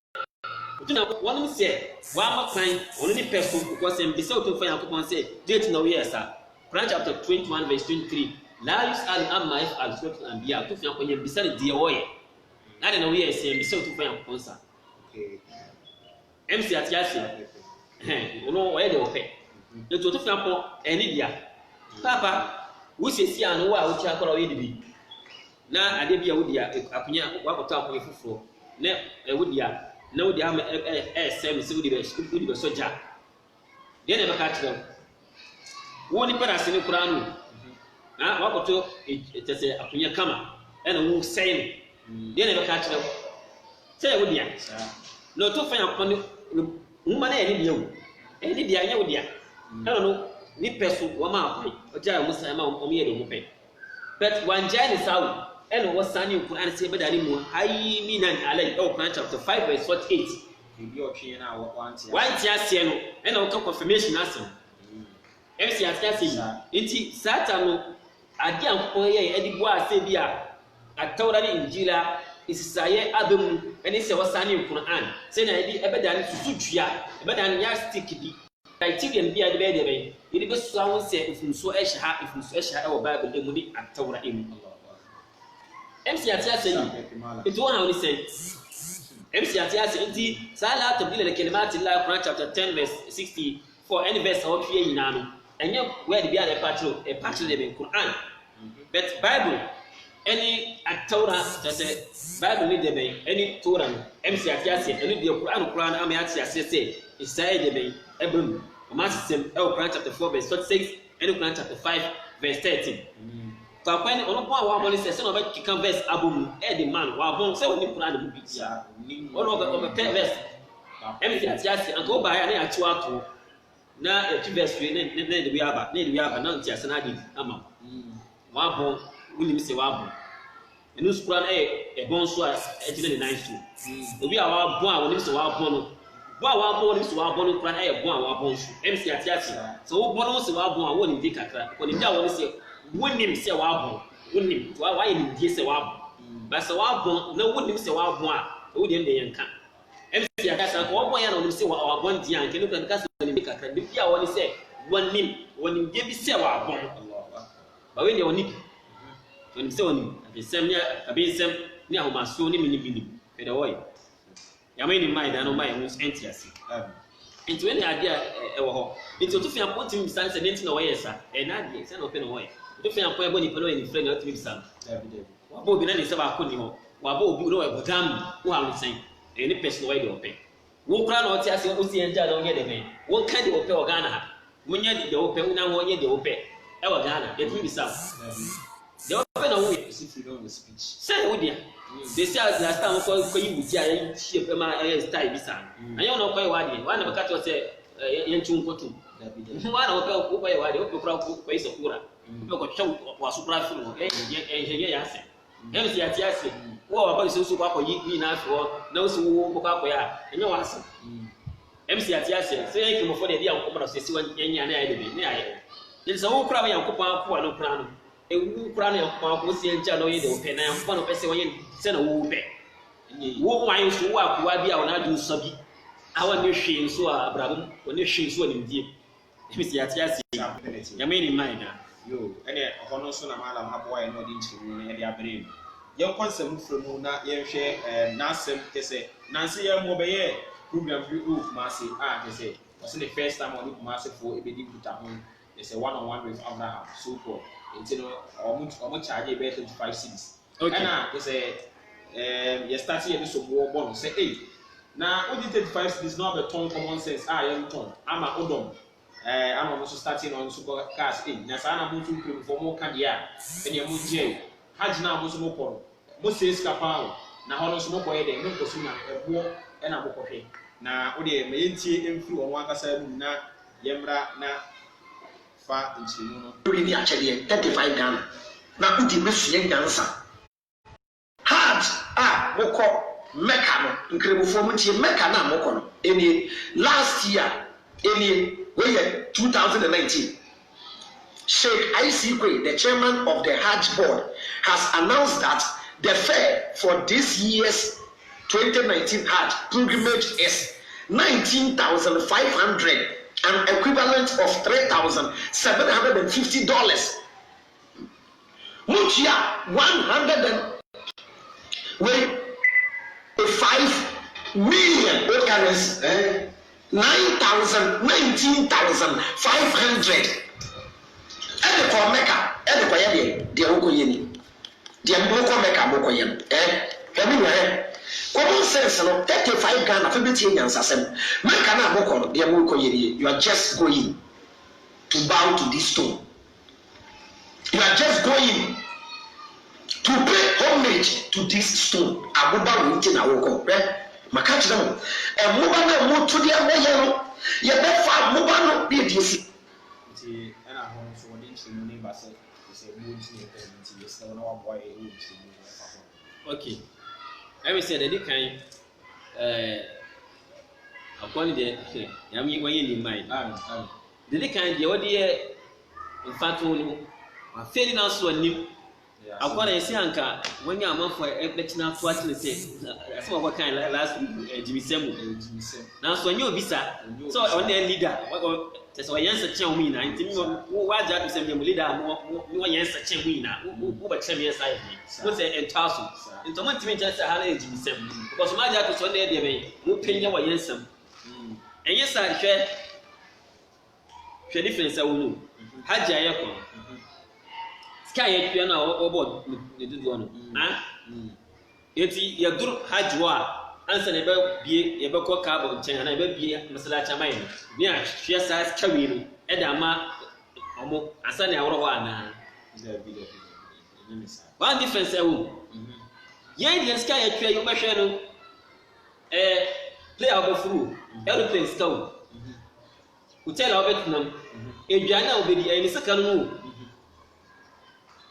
S2: otu na wɔn sɛ wɔama kwan ɔno ne pɛ so because mbisa otu fa yankopɔn sɛ date na wɔyɛ saa Quran chapter 21 verse 23 la yus'al amma yaf'al suratul anbiya otu fa yankopɔn yɛ mbisa ne deɛ wɔyɛ na de na wɔyɛ sɛ mbisa otu fa yankopɔn sa MC atiase ɔno wɔyɛ deɛ wɔpɛ etu otu fa yankopɔn ɛne dia papa wosiesie ano wo a wotu akɔrɔ ɔyɛ de bi na ade bi a wodi a akonya wakɔtɔ akonya foforɔ na wodi a na wodi ama ɛsɛm sɛ wodi bɛ sɔgya deɛ na ɛbɛka kyerɛ wo nipa na ase ne koraa no na wakɔtɔ ɛtɛ sɛ akonya kama ɛna wo sɛn no deɛ na ɛbɛka kyerɛ sɛ wodi a na ɔtɔ fa yankopɔn no nwoma na ɛne deɛ wo ɛne deɛ anyɛ wodi a ɛna no ni pɛ so wɔma akɔe ɔgya a musa ma ɔmo yɛ de ɔmo pɛ but wangya ne sawo ɛna wɔsane Quran sɛ bɛdane mu ayi minan alai ɛwɔ Quran chapter 5 verse 48
S1: bibi ɔtwe na
S2: wanti aseɛ no ɛna wɔka confirmation asɛm MC ate ase yi nti satan no ade a nkɔpɔ yɛ ɛde boa asɛ bi a atawra ne Injila isisaye abamu ɛne sɛ wɔsane Quran sɛ na ɛde ɛbɛdane susudua ɛbɛdane ya stick bi criterion bi a de bɛyɛ de bɛyɛ yɛde bɛsua ho sɛ mfunsuo ɛhyɛ ha ɛwɔ Bible emu ne atawra emu MC ate ase yi nti wɔn a wɔn sɛ MC ate ase nti saa la tabdila le kalimati Allah Quran chapter 10 verse 64 any verse a wɔtwe nyinaa no ɛnyɛ word bi a de patch de bɛn Quran but Bible any atawra sɛ Bible ne de bɛn any Torah no MC ate ase ɛne de Quran ama ate ase sɛ isaye de bɛn ɛbɛm ɔma system ɛwɔ Quran chapter 4 verse 46 ɛne Quran chapter 5 verse 13 Papa ni ono bo wa mo se se no be kika verse abom e the man wa bon se woni Quran mu bi tia ono be pay verse empty atiase anka o ba ya na ya tu ato na e tu verse ne de bi aba na ntiase na adi ama wa bon woni mi se wa bon enu Quran e bon so a e gine ne nine so obi a wa bon a woni mi se wa bon no bo a wa bon woni mi se wa bon no Quran e bon a wa bon so empty atiase so wo bon no se wa bon a woni di kakra ko ni da woni se wonim sɛ wabɔ wonim wayɛ ne die sɛ wabɔ ba sɛ wabɔ na wonim sɛ wabɔ a wo de ndɛ yɛnka MC akasa ko wabɔ ya na wonim sɛ wabɔ ndi anke no kan kasa ne kakra de bia woni sɛ wonim de bi sɛ wabɔ ba we ne woni wonim sɛ wonim abisɛm ne abisɛm ne ahomaso ne minibini fɛ da woyɛ yamɛ ni mai da no mai ho entiase nti we ne ade a ɛwɔ hɔ nti otu fia pontim bisan sɛ ne nti na wɔyɛ sa na ade sɛ na ɔpɛ na wɔyɛ otu fia pon ɛbɔ nipa no yɛ ni frɛ na otu bisan wabɔ obi na ne sɛ ba akɔ ni hɔ wabɔ obi no wɔ bodam wo ha nsen ne person wɔyɛ de ɔpɛ wo kra na ɔte ase osi ɛngya na ɔnyɛ de bɛn wo ka de ɔpɛ wɔ Ghana ha munya de ɔpɛ na ho ɔnyɛ de ɔpɛ ɛwɔ Ghana yɛ tu bisan de ɔpɛ na wo yɛ
S1: freedom of speech
S2: sɛ wo dia they say as last time ko yi wuti a yi shape ma style bisan anya no ko yɛ wade wa na bɛka to sɛ yɛntu nkoto wa na wɔpɛ ko yɛ wade wɔpɛ kura ko yi sakura wɔpɛ ko twɛ wa supra film ɛyɛ yɛ ase ɛno si ate ase wo wa ba so ko akɔyi na afɔ na wo so wo ko akɔya ɛnyɛ wa ase MC ate ase sɛ yɛ kemofo de dia nkɔmɔ na so si wɔnyɛ na yɛ de bi ne ayɛ ne sɛ wo kura ba yankopɔn akɔ no kura no ewu kura no yankopɔn akɔ si ɛngya na ɔyɛ de ɔpɛ na yankopɔn no pɛ sɛ wɔnyɛ sɛ na wo pɛ wo wan so wo akɔwa bi a wɔna adu nsa bi awa ne hwe nso a abrabom wɔne hwe nso ne ndie MC ate ase yamɛ ni mai na
S1: yo ene ɔhɔ no so na malam aboa yɛ no ɔde nkyerɛmu no yɛde abrɛ mu yɛn kɔnsɛm frɛ mu na yɛhwɛ n'asɛm tɛsɛ nansi yɛn mo bɛyɛ program bi o Kumasi a tɛsɛ ɔsɛ the first time ɔne Kumasi fo ebedi kuta ho tɛsɛ one on one with Abraham so called nti no ɔmo charge bɛyɛ 25 cedis ɛna tɛsɛ yɛ start yɛ de so bo bɔ no sɛ na odi 35 cedis na ɔbɛtɔn common sense a yɛn tɔn ama odom ama mo so starting on so cars na saa na mo tun krim for mo kan dia ene mo je hajj na mo so mo kɔ mo se escapao na hono so mo kɔ yɛ de mo kɔ so na ɛbo ɛna mokɔhwɛ na wode ma yɛntie mfiri wɔn ankasa mu na yɛmmra na fa nkyerɛmu no
S3: ni akyɛdeɛ 35 Ghana na wodi mesua nyansa hajj mokɔ Mecca no nkrebufoɔ mu tie Mecca na mokɔ no enie last year enie we 2019 Sheikh IC Kwe, the chairman of the Hajj board, has announced that the fare for this year's 2019 Hajj pilgrimage is $19,500, an equivalent of $3,750. Muchia 105 million dollars, 19,500. Ede ko Mecca, ede ko yede de wo ko yeni. De mo ko Mecca mo ko yen. Kami wa common sense no 35 Ghana fa beti nyansasem. Mecca na mo ko no de mo ko yeni. You are just going to bow to this stone. You are just going to pay homage to this stone. Abuba wo nti na wo ko. Maka kire mo. Mo ba na mo to de mo ye no. Ye be fa mo ba no de di si.
S1: Nti ɛna ho so wɔde nkyerɛmu ne ba sɛ sɛ mu nti ne pɛ nti yɛsɛ na waboa yɛ ɛwɔ nkyerɛmu ne fa ho.
S2: Okay. I will say that they can upon the Yami when you mind. The kind the idea in fact only a failing also a new. I've got a say anchor when you are month for a better now twice to say that's what kind last Jimmy Semu. Now so you visa so on the leader that's why answer tell me 19 why that is a leader more answer tell me now who but tell me aside no say and tassel into one to me just a Jimmy Semu because my dad is on there who pay your answer and yes I share difference I will know Haja Yakon Sky piano over the do one. Yet Yadur Hajwa answer never be a bako carbon chain and I will be a Masalacha mine. Yeah, she says Kawiri, Edama, Omo, Asani Arowana. One difference I will. Yan Sky at your machine, play out of through, aeroplane stone. Who tell our Vietnam, a Jana will be the any second move.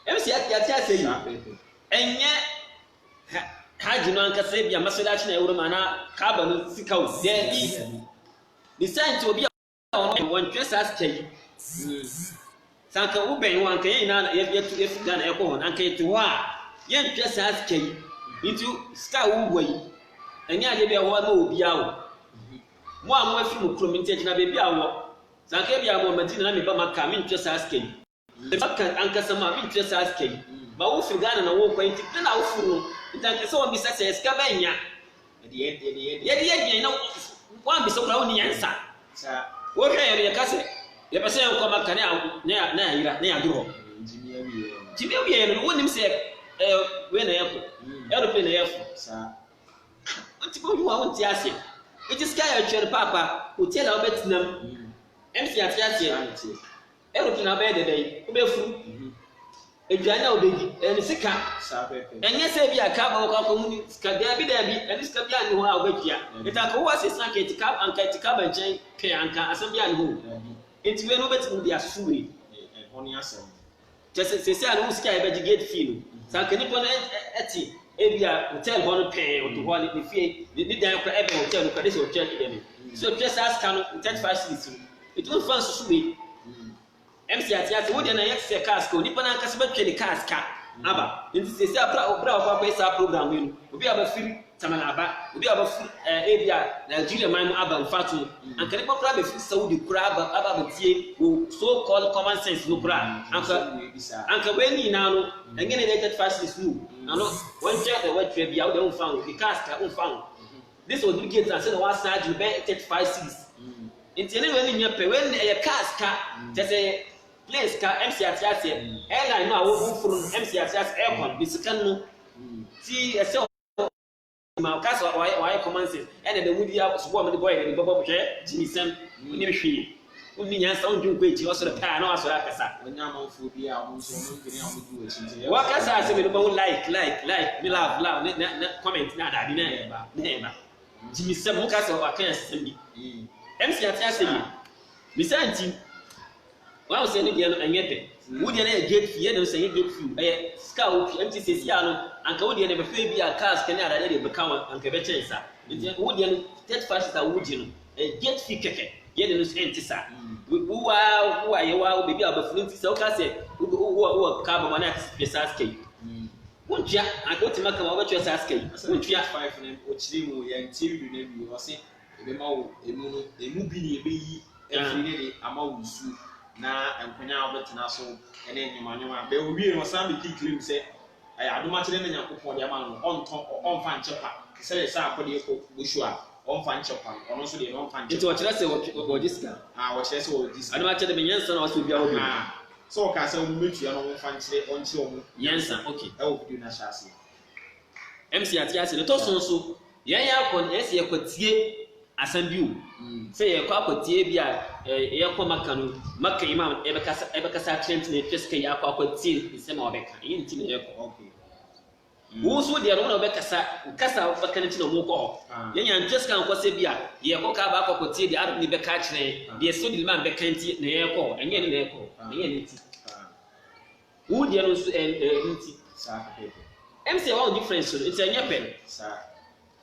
S2: MC at say and yet had you not say be a massage na Urumana carbon sickle there designed to be one dress as Kay Sanka Uben one Kay if done a bone and Kay to wa yen dress as Kay into Star Way and yet they be a one more be out. One more from Crumintage na baby hour Sanka be a moment in Amibama coming just as Kay. The Bakan Ankasama interest asking, but who forgot and walk into then our fool. Thank you so much, says Cavania. At the end, you know, one be so only answer. What area, Cassie? The person come back near Duro. Jimmy, and wouldn't say, when airplane airport, sir. What you want to ask? It is Sky Papa who tell our Vietnam. MC at Yassi. Everything about the day, be fruit. A Jana baby, and Sika, and yes, I be a cab of community, Scadabi, and this Cabian who are with ya. It was a sank to cap and cat cab and chain, Kayanka, as a young who. It's when over to be a sui. Just as they say, I don't sky, but you get feel. Sankanipon Eti, Abia, hotel one pay or to one in the fee, the damn for every hotel, Kadis or church. So just ask can that facility. It will fast sweet. MC atiati wo de na yexse casco ni pana nka se betwe ni casca aba nti se se abra kwa pesa program wi obi aba firi tamanaba obi aba firi area Nigeria man aba mfatu anka ni pokra be firi Saudi kura aba betie wo so called common sense no kura anka we ni na no engene related facilities no no one check the what we bia wo de unfan the casca unfan this was the gate and say one side you bet 35 cities nti ene we ni nyepe we e casca just say place ka MC atiase airline no awo furu MC atiase aircon bisikan no ti ese ma ka so why command sense ene de wudi ya so bo me boy ne bobo hwe Jimmy Sam ni hwe uni nyansa onju ko echi osoro pa na osoro akasa
S1: onya manfo bi a mo so mo ngiri amudu echi
S2: wa kasa se me no like me love na comment na da bi na eba Jimmy Sam mo ka se wa kan asem bi MC ati asem bi santi wa se ne dia no enye pe wo dia na gate fee ye dem se gate fee ska wo MTCC ya no anka wo dia na be fe bi a cars kan ara de be kan anka be chensa wo dia no 35 sa wo di no gate fee keke ye de no entisa wo ye wa be bi a be funu ntisa wo ka se wo ka ba mana pesa skate wontua anka otima ka ma obetwa sa skate wontua
S1: 5 ne ochiri mu ye ntiri ne bi wo se ebe ma wo emu no emu bi ne ebe yi efiri ne de ama wo su na enkonya obetena so ene nyumanyo be owie no sam bi kikrim se adoma kire na yakopon de ama no onfa nchepa se se akode ko bushu a onfa nchepa ono so de no onfa nchepa
S2: ito wakira se wo diska
S1: wakira se wo diska
S2: adoma kire be nyansa na waso bia wo bi
S1: so ka se wo metua no onfa nkire onche wo
S2: nyansa okay
S1: wo video na shase
S2: MC ati ase no to so yan ya kon ese yakotie asambiu say ye kwa kwatie bia ye kwa makanu makka imam ebekasa trent ne feska ya kwa kwatie isema obeka yin ti ne ye ko
S1: okay
S2: wo so de no obekasa kasa obekana ti no mo ko yan yan feska ko se bia ye ko ka ba kwa kwatie de arab ni beka kire de so de man beka nti ne ye ko enye ne ye ko enye ne ti wo de no so nti
S1: sa pepe
S2: MC wa difference so it's enye pen
S1: sa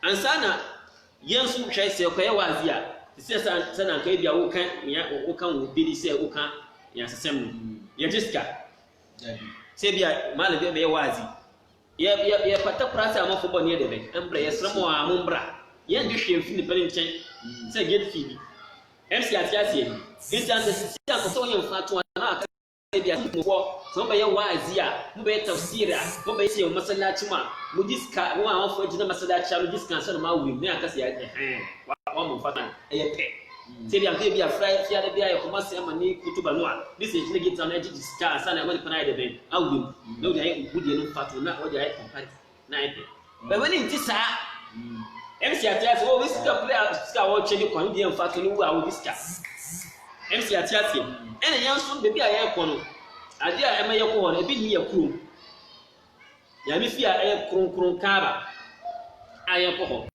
S2: ansana yensu hwɛ sɛ kɔyɛ wazi a sɛ sana nka bia wo kan wo bidi sɛ wo kan ya sesem no ya jiska sɛ bia mala bia bɛ wazi ya pata prasa amafo bɔ ne de bɛ embra ya sramo a mombra ya ndi hwɛ mfi ne pere nkyɛn sɛ get fee MC atiasie instance sɛ akɔtɔ yɛ mfa to na aka bia mo bɔ so bɛ yɛ wazi a mo bɛ tafsira mo bɛ sɛ masallaci ma mo diska mo amafo jina masallaci mo diska sɛ ma wi ne aka sɛ ya wa mo fata ɛyɛ pɛ sɛ bia nka bia fry fia de bia yɛ kɔma sɛ ma ni kutuba no a this is ne gita na ɛgye diska sɛ na ma ni pana de bɛn awim na wo de ayɛ gudi no fato na wo de ayɛ compare na ayɛ pɛ bɛ wani nti saa MC atiasie wo diska player diska wo twɛ kwan de mfato no wo a wo diska MC atiasie ene yanso bebi a yɛ kɔ no ade a ɛma yɛ kɔ hɔ no ebi ni yɛ kuro ya mi fi a ɛyɛ kronkron kaaba a yɛ kɔ hɔ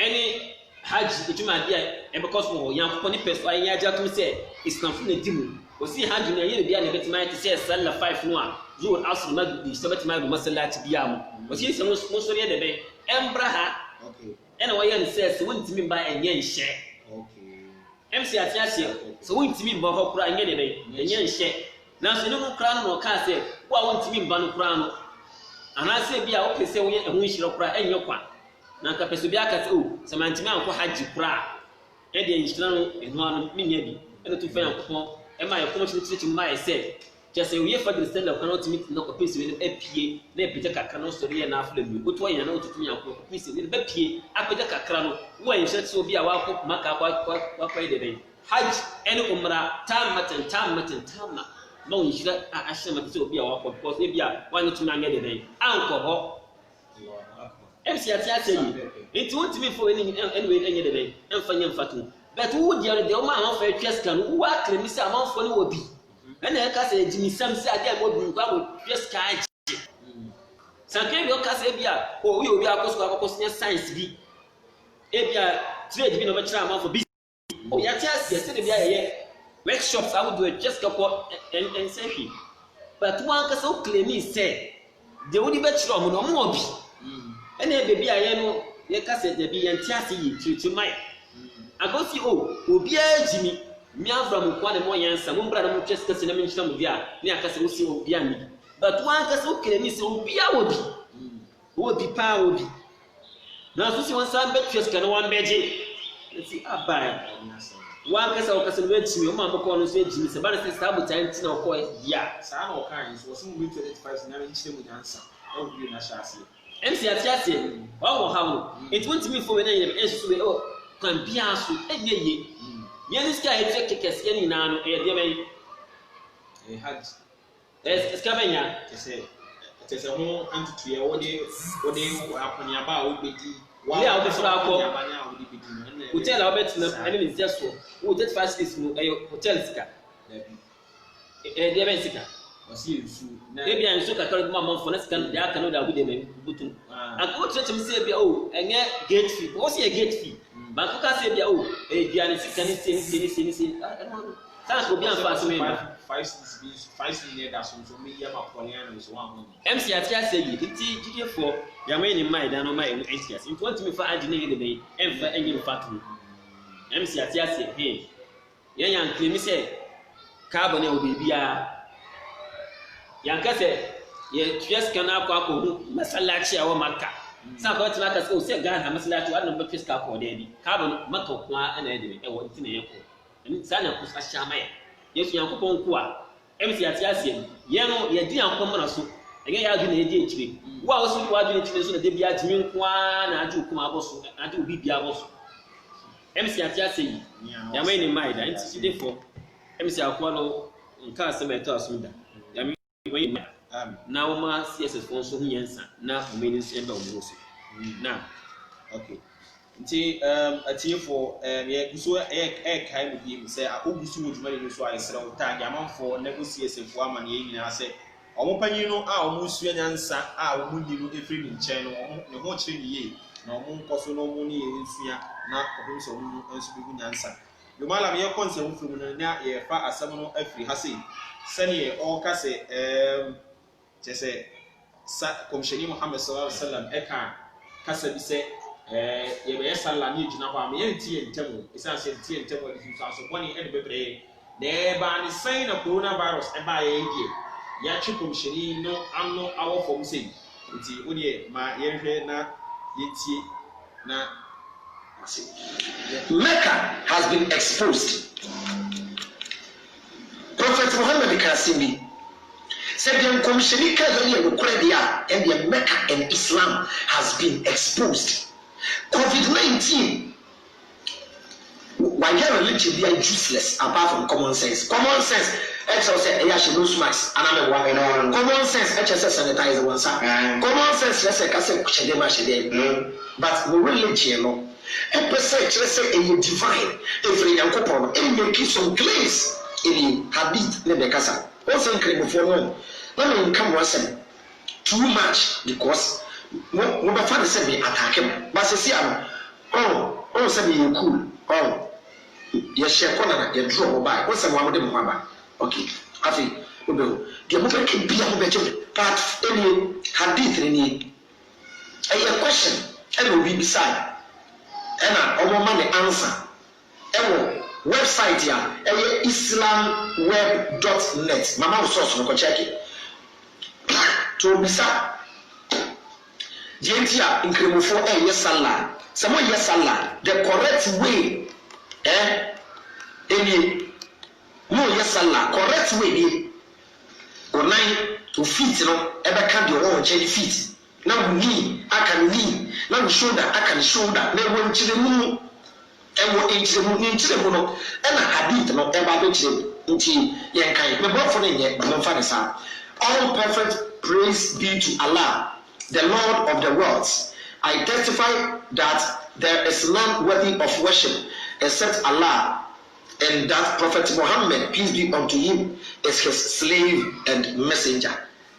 S2: ɛne hajj etuma ade a ɛbɛkɔ so hɔ yan kɔ ne pɛ so ayɛ agya tum sɛ islamfo na di mu osi hajj na yɛ bebi a na betima yɛ te sɛ salla 5 no a zuhur asr maghrib sɛ betima yɛ masallaci biya mu osi sɛ mo so yɛ de bɛ ɛmbra ha
S1: okay
S2: ɛna wɔyɛ ne sɛ wontimi ba ɛnyɛ nhyɛ MC atiasie so wontimi mba hɔ kura enye ne bɛ enye nhyɛ nanso ne mu kura no ka sɛ wo a wontimi mba no kura no anase bia wo pese wo ɛho nhyira kura enye kwa na nka pese bia ka sɛ o sɛ mantimi ankɔ haji kura e de nhyira no eno ano menya bi ɛna tu fa yankɔ ɛma yɛ kɔmɔ kyerɛkyerɛ ma yɛ sɛ kyerɛ wo yɛ fadiri sɛ la kana otimi na kɔ pese we apie na epita kakra no sɔre yɛ na afla mi otu ɔyɛ na otutumi yankɔ pese we ba pie apita kakra no wo yɛ nhyira sɛ obi a wakɔ maka akɔ de bɛn hajj ɛne umra tamma ma wo nhyira a ahyɛ ma sɛ obi a wakɔ because ebi a wɔn tumi anyɛ de bɛn ankɔ hɔ MC atiasie yi nti wontumi fo ɛne ɛnyɛ de bɛn ɛmfa nyɛ mfa to but wo di ɛde ɔma amanfo atwa sika no wo akra mi sɛ amanfo ne wɔ bi ɛna ɛka sɛ gyimi sam sɛ ade a mo bi nkwa mo twa sika agye sanke bi ɔka sɛ bi a o yi obi akɔ so akɔ so science bi ebi a trade bi na ɔbɛkyerɛ amanfo bi o ya atiasie sɛ de bi a yɛ workshops I would do it just couple and say but one ka so claim say de wodi be kyerɛ ɔmo no ɔmo obi ɛna bebi ayɛ no yɛ ka sɛ de bi yɛ ntiase yi twitwi mai akosi obi agimi mi avram kwa de mo yansa mo mbra na mo twɛ sika na me nkyerɛ mo bi a ne aka sɛ osi obi ani but one ka so claim say obi a obi pa obi na so si wɔn san be twɛ sika na wɔn bɛgye si abai one kasa okasa no wetimi o ma mbokɔ no so ejimi se ba ne sɛ sabu tan tina okɔ dia
S1: saa na ɔkan so wɔn mu 25 na nkyerɛ mu dansa ɔwɔ bi na hyase
S2: MC atiasie ɔwɔ ha no it won't me for when I ensu we o kan bia so enye ye yɛn sika ɛtɛ kekɛse yɛn nyinaa no ɛyɛ deɛ hajj sika bɛnya
S1: tese ho antutu yɛ wɔde akɔniaba a wobɛdi
S2: wa a wobɛfra akɔ hotel a wobɛtena ɛne ne nsia so wo 35 days mu ɛyɛ hotel sika deɛ bɛn sika
S1: wasi nsu na
S2: ebi an nsu kakra ma manfo na sika de aka no da gude me butum akọ tchim se bia o enye gate fee o se gate fee ba ko ka se bia o e bia ne sika ni se sa ko bia fa so me
S1: 5 near that so me ya ma polian so one money
S2: MC atia say yi titi gidefo ya me ni mai da no mai NCS in want me fa adi ne de be emfa enyi factory MC atia say hey yan yan claim say carbon e o bibia yan ka say ye twes kana kwa ko masallaci awa makka sa ko tina ka say o say ga ha masallaci wannan ba fiska ko de bi carbon makka kuma ana yede e wo tina yeko ni sana kusa shamaya yesu yankopon ko a MC atiasie ye no ye di yankopon na so enye ya adu na edi ekire wo a wo wa adu ekire so na de bia timi nko a na adu kuma aboso adu obi bia aboso MC atiasie yi ya mai ni mai da nti de fo MC akwalo nka asemeto asumda ya mi we na wo ma CSS fo so hunyansa na o meni so enda o mo so na
S1: okay nti atiefo ye guso kai mu bi se akogusu mu dwuma ni so ayesere wo tag amanfo negotiate fo amane ye nyina se omo panyi no a omo sua nyansa a omo ni no efri ni nchen no ne ho kire ni ye na omo nkoso no omo ni ye nsua na omo so omo nsu bi nyansa yo mala me ye konse wo firi mu na ye fa asam no afiri ha se sene o ka se chese sa komsheni Muhammad sallallahu alaihi wasallam eka kasa bi se ye be sala ni jina kwa me yenti entemu isa se yenti entemu di so boni e bebre de ba ni sign na coronavirus e ba ye die ya chikom shiri no anno awo fom sei nti woni ma ye hwe na yenti na
S3: Mecca has been exposed. Prophet Muhammad Kasimi said the commissioner and Mecca and Islam has been exposed. COVID-19, why your religion be useless apart from common sense? Common sense, say, I should lose max, and I'm a common sense, sanitize one side. Common sense, let's say, but the religion, a percent, let's say, a divine, every young couple, and make some claims in habit, Nebekasa. Also, incredible for let me come once too much because. What father said me attack him, but see, oh, said me you cool, oh, yes, share corner, you draw by. What's the one with them? Okay, I think, the movie can be a better, but any hadith in a question, and will be beside, and our money answer, and website here, islamweb.net. Mama source, we check it. To be sad. Gentia incremofo yes sallah. Someone yes sallah. The correct way, any no yes sallah. Correct way, or 9 to feet, ever can your own change feet. Now knee, I can knee. Now shoulder, I can shoulder. Now one to the moon, and what into the moon into the moon, and a habit no ever into yankai. The both for the yet, no father. All perfect praise be to Allah, the Lord of the worlds. I testify that there is none worthy of worship except Allah, and that Prophet Muhammad, peace be unto him, is his slave and messenger.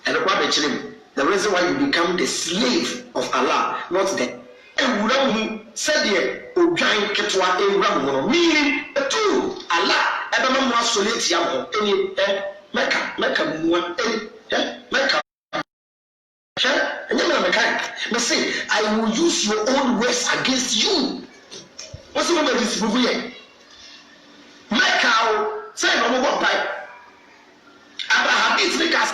S3: And the reason why you become the slave of Allah, not the meaning to Allah. I will use your own words against you. What's the name of this movie? Mecca, say no more by Abraham. It's because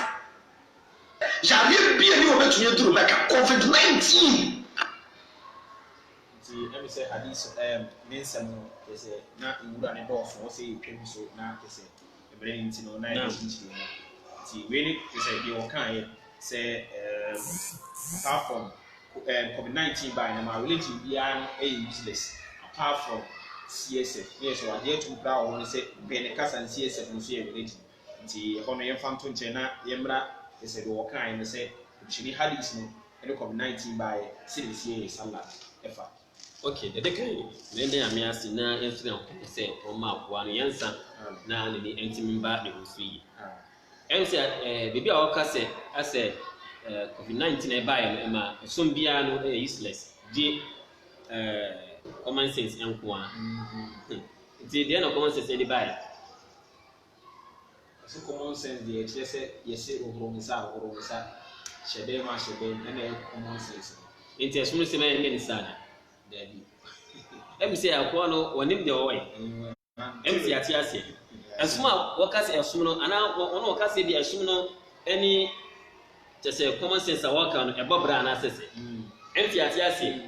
S3: Javier be a new event to you through Mecca. COVID-19.
S1: Let me say hadith means is not in Uran door for say so now is a brain to know 9 inches. See, really is a your kind say apart from COVID-19 by my religion beyond a useless apart from CSF. Yes, so I dare to proud when say Benecas and CSF and see religion. The Honor Phantom Chena Yemra is a war kind and say she had this no COVID-19 by CDC Salah effort.
S2: Okay, the decay. Then they are me asking now, and say, or map one answer, now the empty back the free. say baby a waka say as COVID-19 e buy ma some bia no useless je common sense enko a nti dey no common sense dey buy
S1: so common sense dey actually say yes obromisa shede ma shede na common sense
S2: nti esumu se me ni sana dabi em say akwa no wonim de woy em say ati ase esumu waka say esumu no ana ono waka say bi esumu no any just common sense waka no e bobra na sese em say ati ase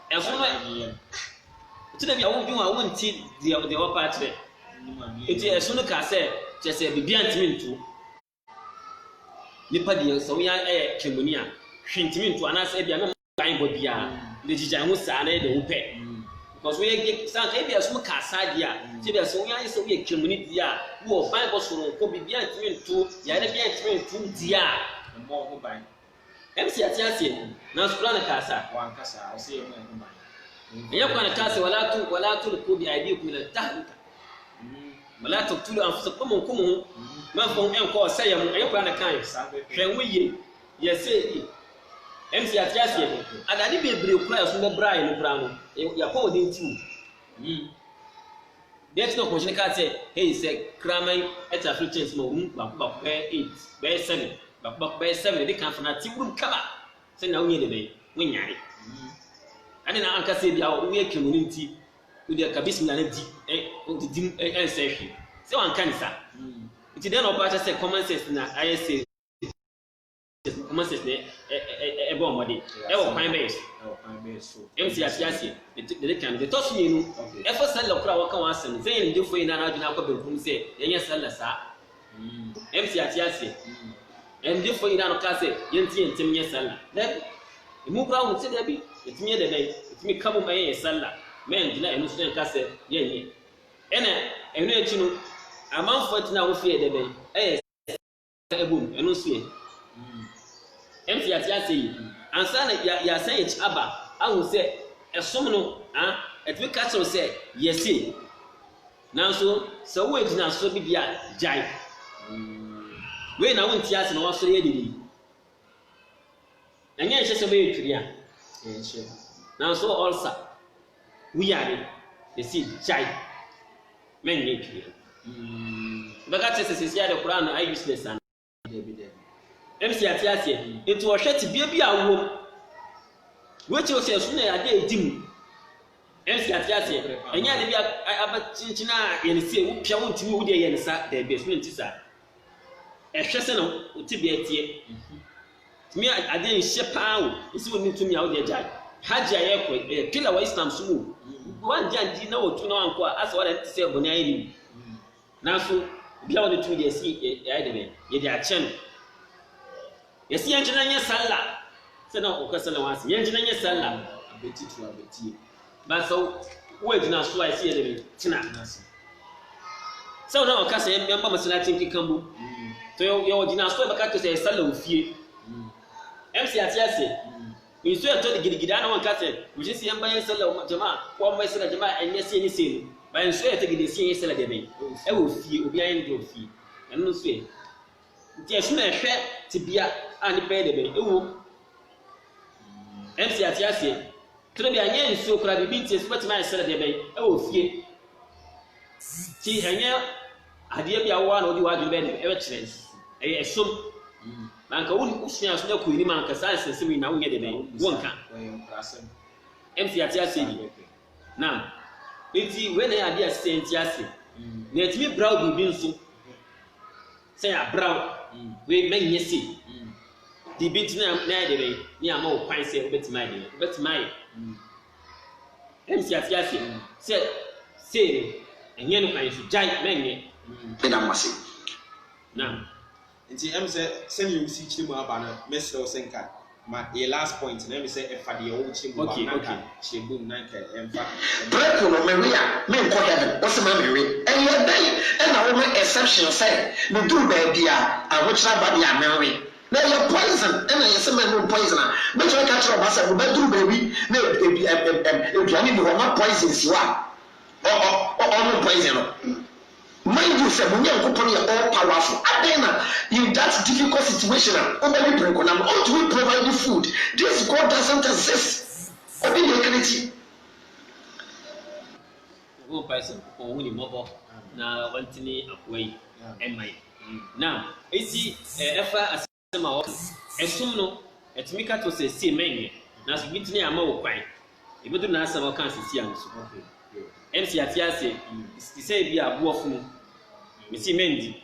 S2: esumu tuna bi awu dwuma wonti de wapa atre nti esumu ka say just bi antimi ntu nipa de so ya kemuni a hwintimi ntu ana say bi am ban bobia de jija ho saa na de wo pe because we get san e bia so ka saa dia ti bia so ya so we kemuni dia wo ban bo soro ko bi antimi ntu ya de bi antimi ntu dia
S1: mo ho ban
S2: MC atiasie na so plan ka saa
S1: wan ka saa o say mo ho ban
S2: ya kwana kase wala tu ko bi aidikum la tahlika wala taqtulu anfusakum kum ma fon en ko say am ya kwana kan hwen wiye ye say MC atiasie adade bebre kura so be bra no kura no ya ko odin ti There's no question can say, hey, say, Kramer at a few chance more room, back 8, by 7, back by 7, they come from a team room cover. Say now near the bay, when I didn't anchor say the our weak community with their cabism and the dim ancestry. So on cancer. It's then about to say common sense now, I say. Common sense, a bomb body. Ever fine base. MC Asiasi, the can the toss you. Ever sell a crowd come once and say, you for in an argument of say, yes, sir. MC Asiasi, and if for in an occasion, Yanti and Tim Yesala. Then you move around and say, Debbie, it's me the day, it's me come by a salad. Men, Gina and Muslim Cassette, yea. And you know, a month for now, fear the bay. A boom, and no sweet. MC atiase ansa na ya say it aba ahu say esom no et we catch so say yesi nanso so we gina so bi dia jai we na won tiase na waso ye didi anya hye so be twia hye nanso also we are yesi jai men ye twia baga tese se ya de Quran I useless and MC atiase etu ohwe tibia bi awo wechi o se so na ade edim MC atiase enya de bi abacinchina ye ne se wo pia wo ntimi wo de ye ne sa de be so ntisa ehwe se no tibia tie timi ade nhye paawo isi wo ntumi a wo de jai haji aye ko kila wa Islam sumu wan janji na wo tu na wan ko asa wa de tise boni ayiri na so bia wo de tu de si ye de be ye de a chen yesi yanjina nya sallah sana o ka sallah wasi yanjina nya sallah
S1: abeti tu abeti
S2: ba so we dina so ai sie de be tina so na o ka say yan ba masalatin ki kambu to yo dina so ba ka to say sallah ofie MC atiase in so to de gidigida na wan ka say mu ji yan bayan sallah jama'a ko mai sallah jama'a an yesi ni sai bayan so to gidisi yan sallah de be e wo fie obi ayin de ofie en no so nti so na hwe tibia ani pe de be ewo MC atiase to be anya nsuo kura bibi nti esport my sele de be ewo fie ti anya ade bia wo na odi wadu be de e be kire e esom manka won usua so na ko ni manka sanse simi na wonye de be wonka MC atiase bi na enti we na ade assistant atiase na etimi brow bibi nso say a brow we men yesi the bit na de be ni ama o kwan say obetimai MC atiase say enye no kan so jai menye
S3: ina mase
S2: na
S1: nti em say send you see chimu aba na mesro senka ma a last point na em say e fa de o chimu aba na chimu na ka em fa
S3: break no Maria me nko heaven what's my Mary and you die and na wo exception say no do ba bia ahochra ba bia Mary na you poison and you say man no poison me try catch up asa go ba do baby na e biani ni ho ma poison siwa o no poison no Mind you, say, when you are all powerful, Adena, in that difficult situation, only bring on them. How do we provide the food? This God doesn't exist. Only the
S2: One person who is mobile now wanting a way and my now is ever as some and some no at Mika to say many now with me a more quite. If you do not some cancer, see, MC at Yasi, say be a wolf. Missy Mendy.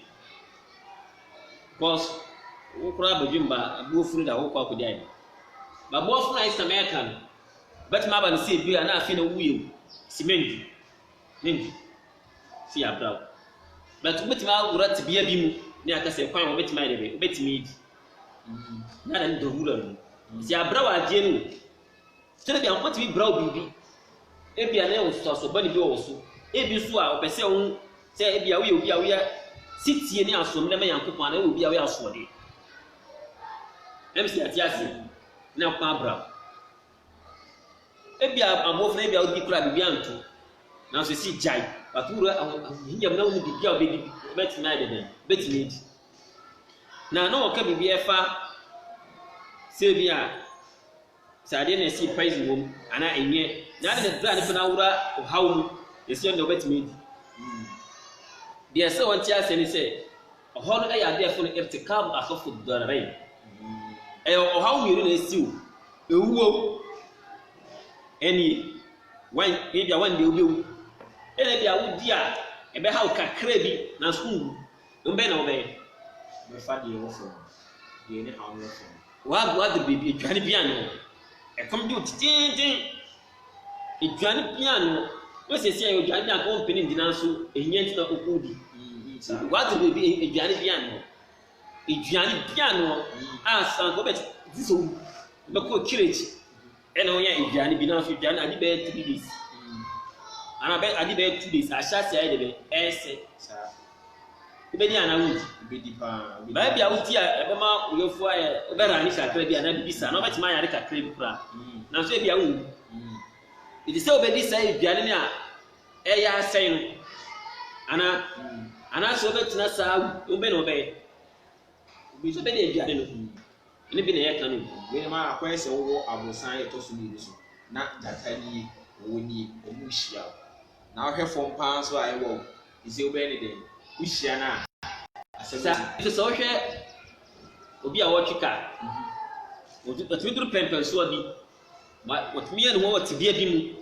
S2: Because who crab Jimba, a blue fruit, a whole cock dead. But both nice American. But Maban say be an affair wheel. Cement. Mendy. See a brow. But with my would to be a beam near Castle Quine with my bet me. Not in the ruler. See a brow at Jenu. Still be what we brow baby. Ebi a nail sauce or bunny also. Ebi swa or Pesson. Say, if you are 6 years now, so never young coupon, it will be away for the MC at Yassi. Now, Barbara. If you are both maybe I'll be crabby beyond two. Now, she see Jai, but you have known the girl be better than better need. Now, no one can be far. Sylvia, so I didn't see praise room, and I in here. Now, the plan of an hour of how is your no better need. Dear so one chance and he said, a whole idea for the come as of the rain. Or how you really see you. Any when maybe I want you. And if I would dear, about how can crabby, now school, no man obey. My father, you offer the any hour. What the baby, Johnny Piano? A computer, a Johnny Piano. What's the say you can't company in Dinasu, a yent of Ukudi? What will be a Gianni Piano? A Gianni Piano, ask Uncle Bet, this one, but curate. And oh, yeah, Gianni Binasu, Gianni, I debate 3 days. And I bet I debate 2 days. I shall say, essay, sir. Maybe I would be deeper. Maybe I would hear a mama will fire a better Anisha Crabby and Abisa, not much my Arica Crab. Now, say, I would. It is so bad this side, Janina, Aya saying, Anna, and I saw that Nasa, Uben obey. We should be a Janino. Living a canoe. When my question I will sign it to me, not that any Winnie or Mushia. Now, her phone pass where I walk is obeying them. Wishiana. I said, it's all share. Will be a watch car. But we do pen persuade. What me and what to be a beam.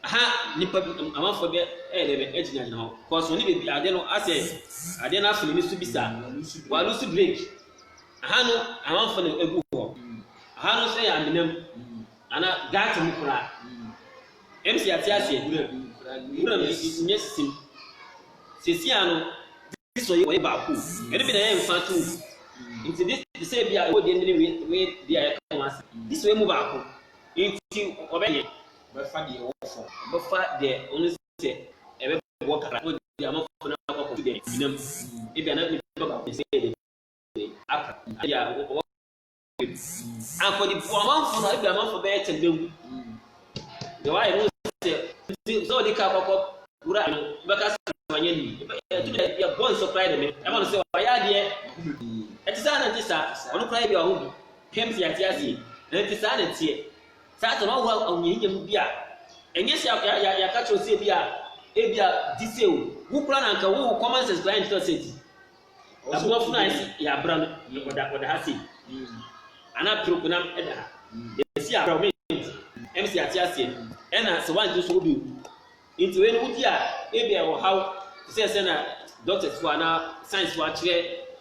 S2: Aha, Nipper, I won't forget Edge now. Because when you be, I don't know, I say, I didn't ask you to be sad. While Lucy break, I want for a good walk. I don't say I'm in them, and I got to cry. MC at Yassi, yes, Ceciano, this way about who, and if I am fat too. Into this, the same year, I would way the this way move out. Into obey, but funny awful. But fat there only say, a walk around the amount of today. If you're not about to say up, and for the amount for the amount for better than the why I say, so the cup of because you're born so pride. I want to say, why are there? It's not on cry your own. Came to Yasi, and it is sanity. Saturn all well on India. And yes, ya catch your Sabia, Abia, Diseo, who plan and who comments as blind to city. As well, nice, ya brother, what I see. And I took them at her. Yes, ya, MC at Yasi, and as one just will be into any wood ya, Abia or how says doctors who are now science watch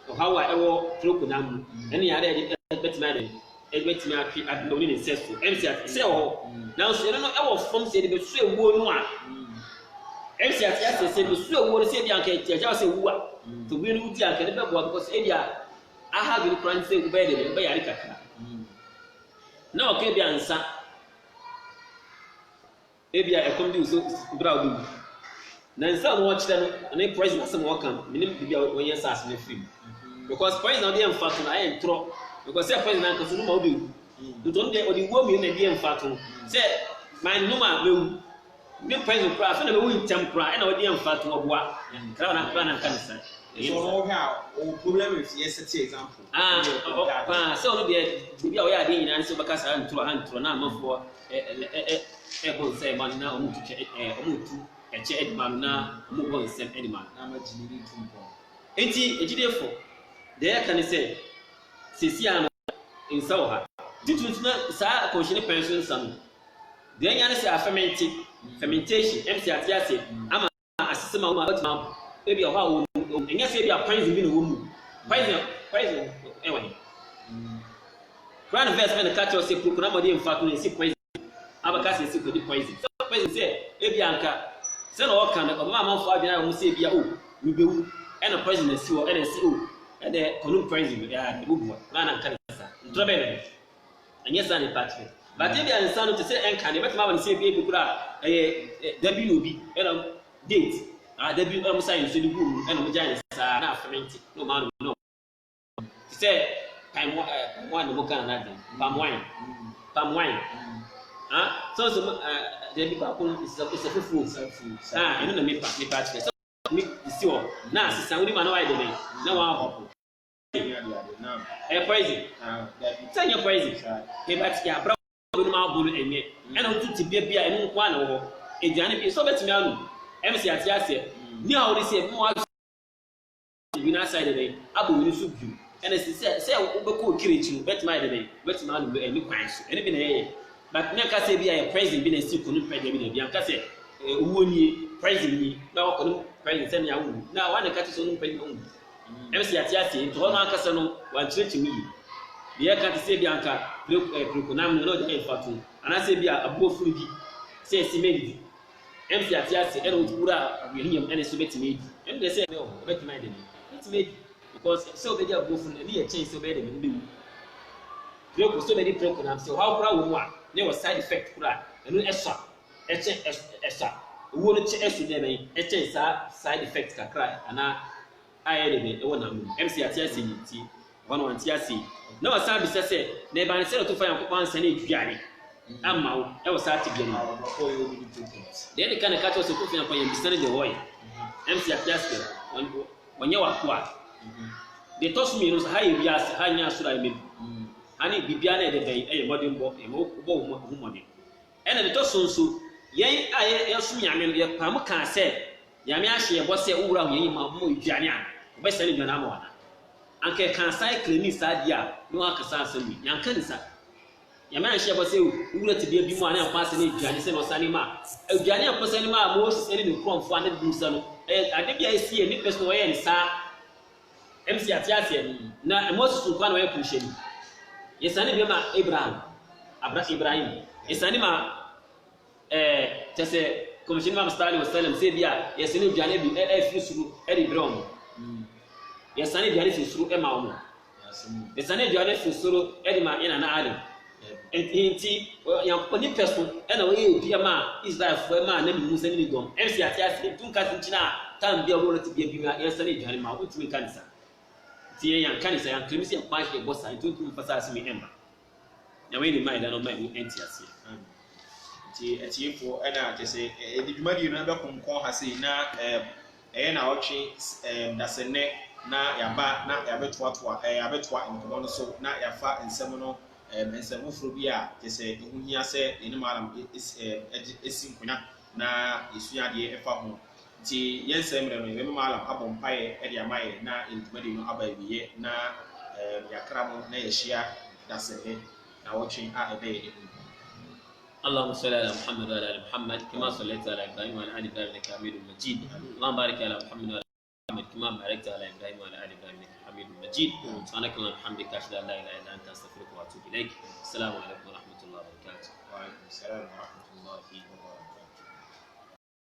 S2: or how I ever took them. Any other better matter. Edward me at the winning successful. MC at Sell. Now, so I don't know our from said the swear one. MC at Yassi said the swear one said the just say what to win with the academy because Edia I have the crime say better by Arika. Now, okay, the answer. Ebia, I come to so proud. Then some watch them and they present some welcome, meaning to be when you're assassin film. Because present on the emphasis, I am throw. Because the president can no do. You don't get or the woman may be emphatic. Say, my number will me poison cry fa na we ntem cry na we dey mfa to oboa cry na kan sa
S1: so no how o problem with yesterday example
S2: so no dey bi a we ade nyina nso baka sa antro na amafo bon say man na omutu eche edman na omu bon sem edman
S1: na ma jini tumpo
S2: enti ejidefo de ya kan say sesi ano insa wo ha titun na sa condition pension sam de nya ne say fermentation MC atiase ama asisema wo ma batima ebi a ho enya say ebi a poison bi na wo mu poison ewa ni grand verse when the catch us say kuna mo dey in fact no say poison abaka say ko di poison so poison say ebi anka say no kan o ma manfo adwena wo say ebi a we bewu ena poison na si wo ena si ede konum poison ya de bubu na kan sa ntrobe ne enya sa ne patch but ebi ansa no to say enka ne betima ba say ebi kura dabi no bi ena date dabi mo say so di bu ena mo jai sa na ferment no ma no say time one mo kan na dem palm wine so dabi ba ko isa fufu eno na me patch so me si o na asisa woni ma na why dem na wa hop poison say your poison he bat ya bra no ma bolu enye ena o tuti bia eno nko na wo eduane bi so betimi anu MC atiase ni a wo say mo bi na side dem abo wini so bi ena say wo be ko kirechi betimi ide betimi anu eni kwan so eni bi na ye but me ka say bia ya poison bi na si ko no pede bi na bia ka say owo ni poison ni na wo ko no poison say na wo na wa na ka so no pede no MC atiase to ho na aka say no wa kirechi mi de ka say bia anka preconam no dey fatu ana say bia abo furu bi say si medi MC atiase ena otura awihiyam ena so betimi edi em dey say no betimi edi betimi edi because so be dey abo furu na ye change so be dey mbewu preko so be dey preconam say how kura wo mu a ne was side effect kura enu esa wo no che esu dey ben eche sa side effect kakra ana aye dey be wo na mu MC atiase ni ti wono antiase na wasa bi sese na e ban se to fa yankopon ansa na eduane amma wo e wasa ati bia ni de ne kan ka to se ko fi yankopon yam bisane de hoy MC atiase wonye wakwa de tosu mi no sa haye biase ha nya sura eme ani bibia na de ben e modern bo e mo bo hu modern ena de tosu nso yen aye yesu nyame no ye pam kan se nyame ahye bo se owura ho yen ma mo eduane a be se ne eduane ama wana anke kan sai klini sadia no akasa asemi yanka ni sa yama ahye bo se owura tibia bi mu ana kwa se ne eduane se no sani ma eduane aposa ni ma Moses ene ne kromfo ana bi sa no ade bia esi ni person we yen sa MC atiase na Moses kwa na we pushye ni yesani bi ma Ibrahim yesani ma tese commission ma mstari wa sallam se bia yesani eduane bi fi suru e di brom yesani eduane fi suru e ma omo yesani eduane fi suru e di ma ina na adam enti yankopon ni person e na we bia ma Israel fo ma na ni Musa ni dom MC atiase tun ka tinchina tan bia wo ti bia bi ma yesani eduane ma o tumi kanisa tie yan kanisa yan krimisi kwa hye bossa ntuntum fasa asemi emba na we ni mai da no mai mu enti ase
S1: ti etiefo ena tese edidwumadi no be konkon ha sei na na otwe dasene na yaba na yabetoa nkomo no so na yafa nsem no nsem furo bi a tese ehuhia se eni malam esi nkuna na esuade efa ho ti yensem re no eni malam abompaye e de amaye na edidwumadi no abawiye na yakramo na yeshia dasene na otwe a ebe
S2: اللهم صل على محمد وعلى ال محمد كما صليت على ابراهيم وعلى ال ابراهيم انك حميد مجيد اللهم بارك على محمد وعلى ال محمد كما باركت على ابراهيم وعلى ال ابراهيم انك حميد مجيد سبحانك اللهم وبحمدك اشهد ان لا اله الا انت استغفرك واتوب اليك السلام عليكم ورحمه الله وبركاته
S1: وعليكم السلام ورحمه الله وبركاته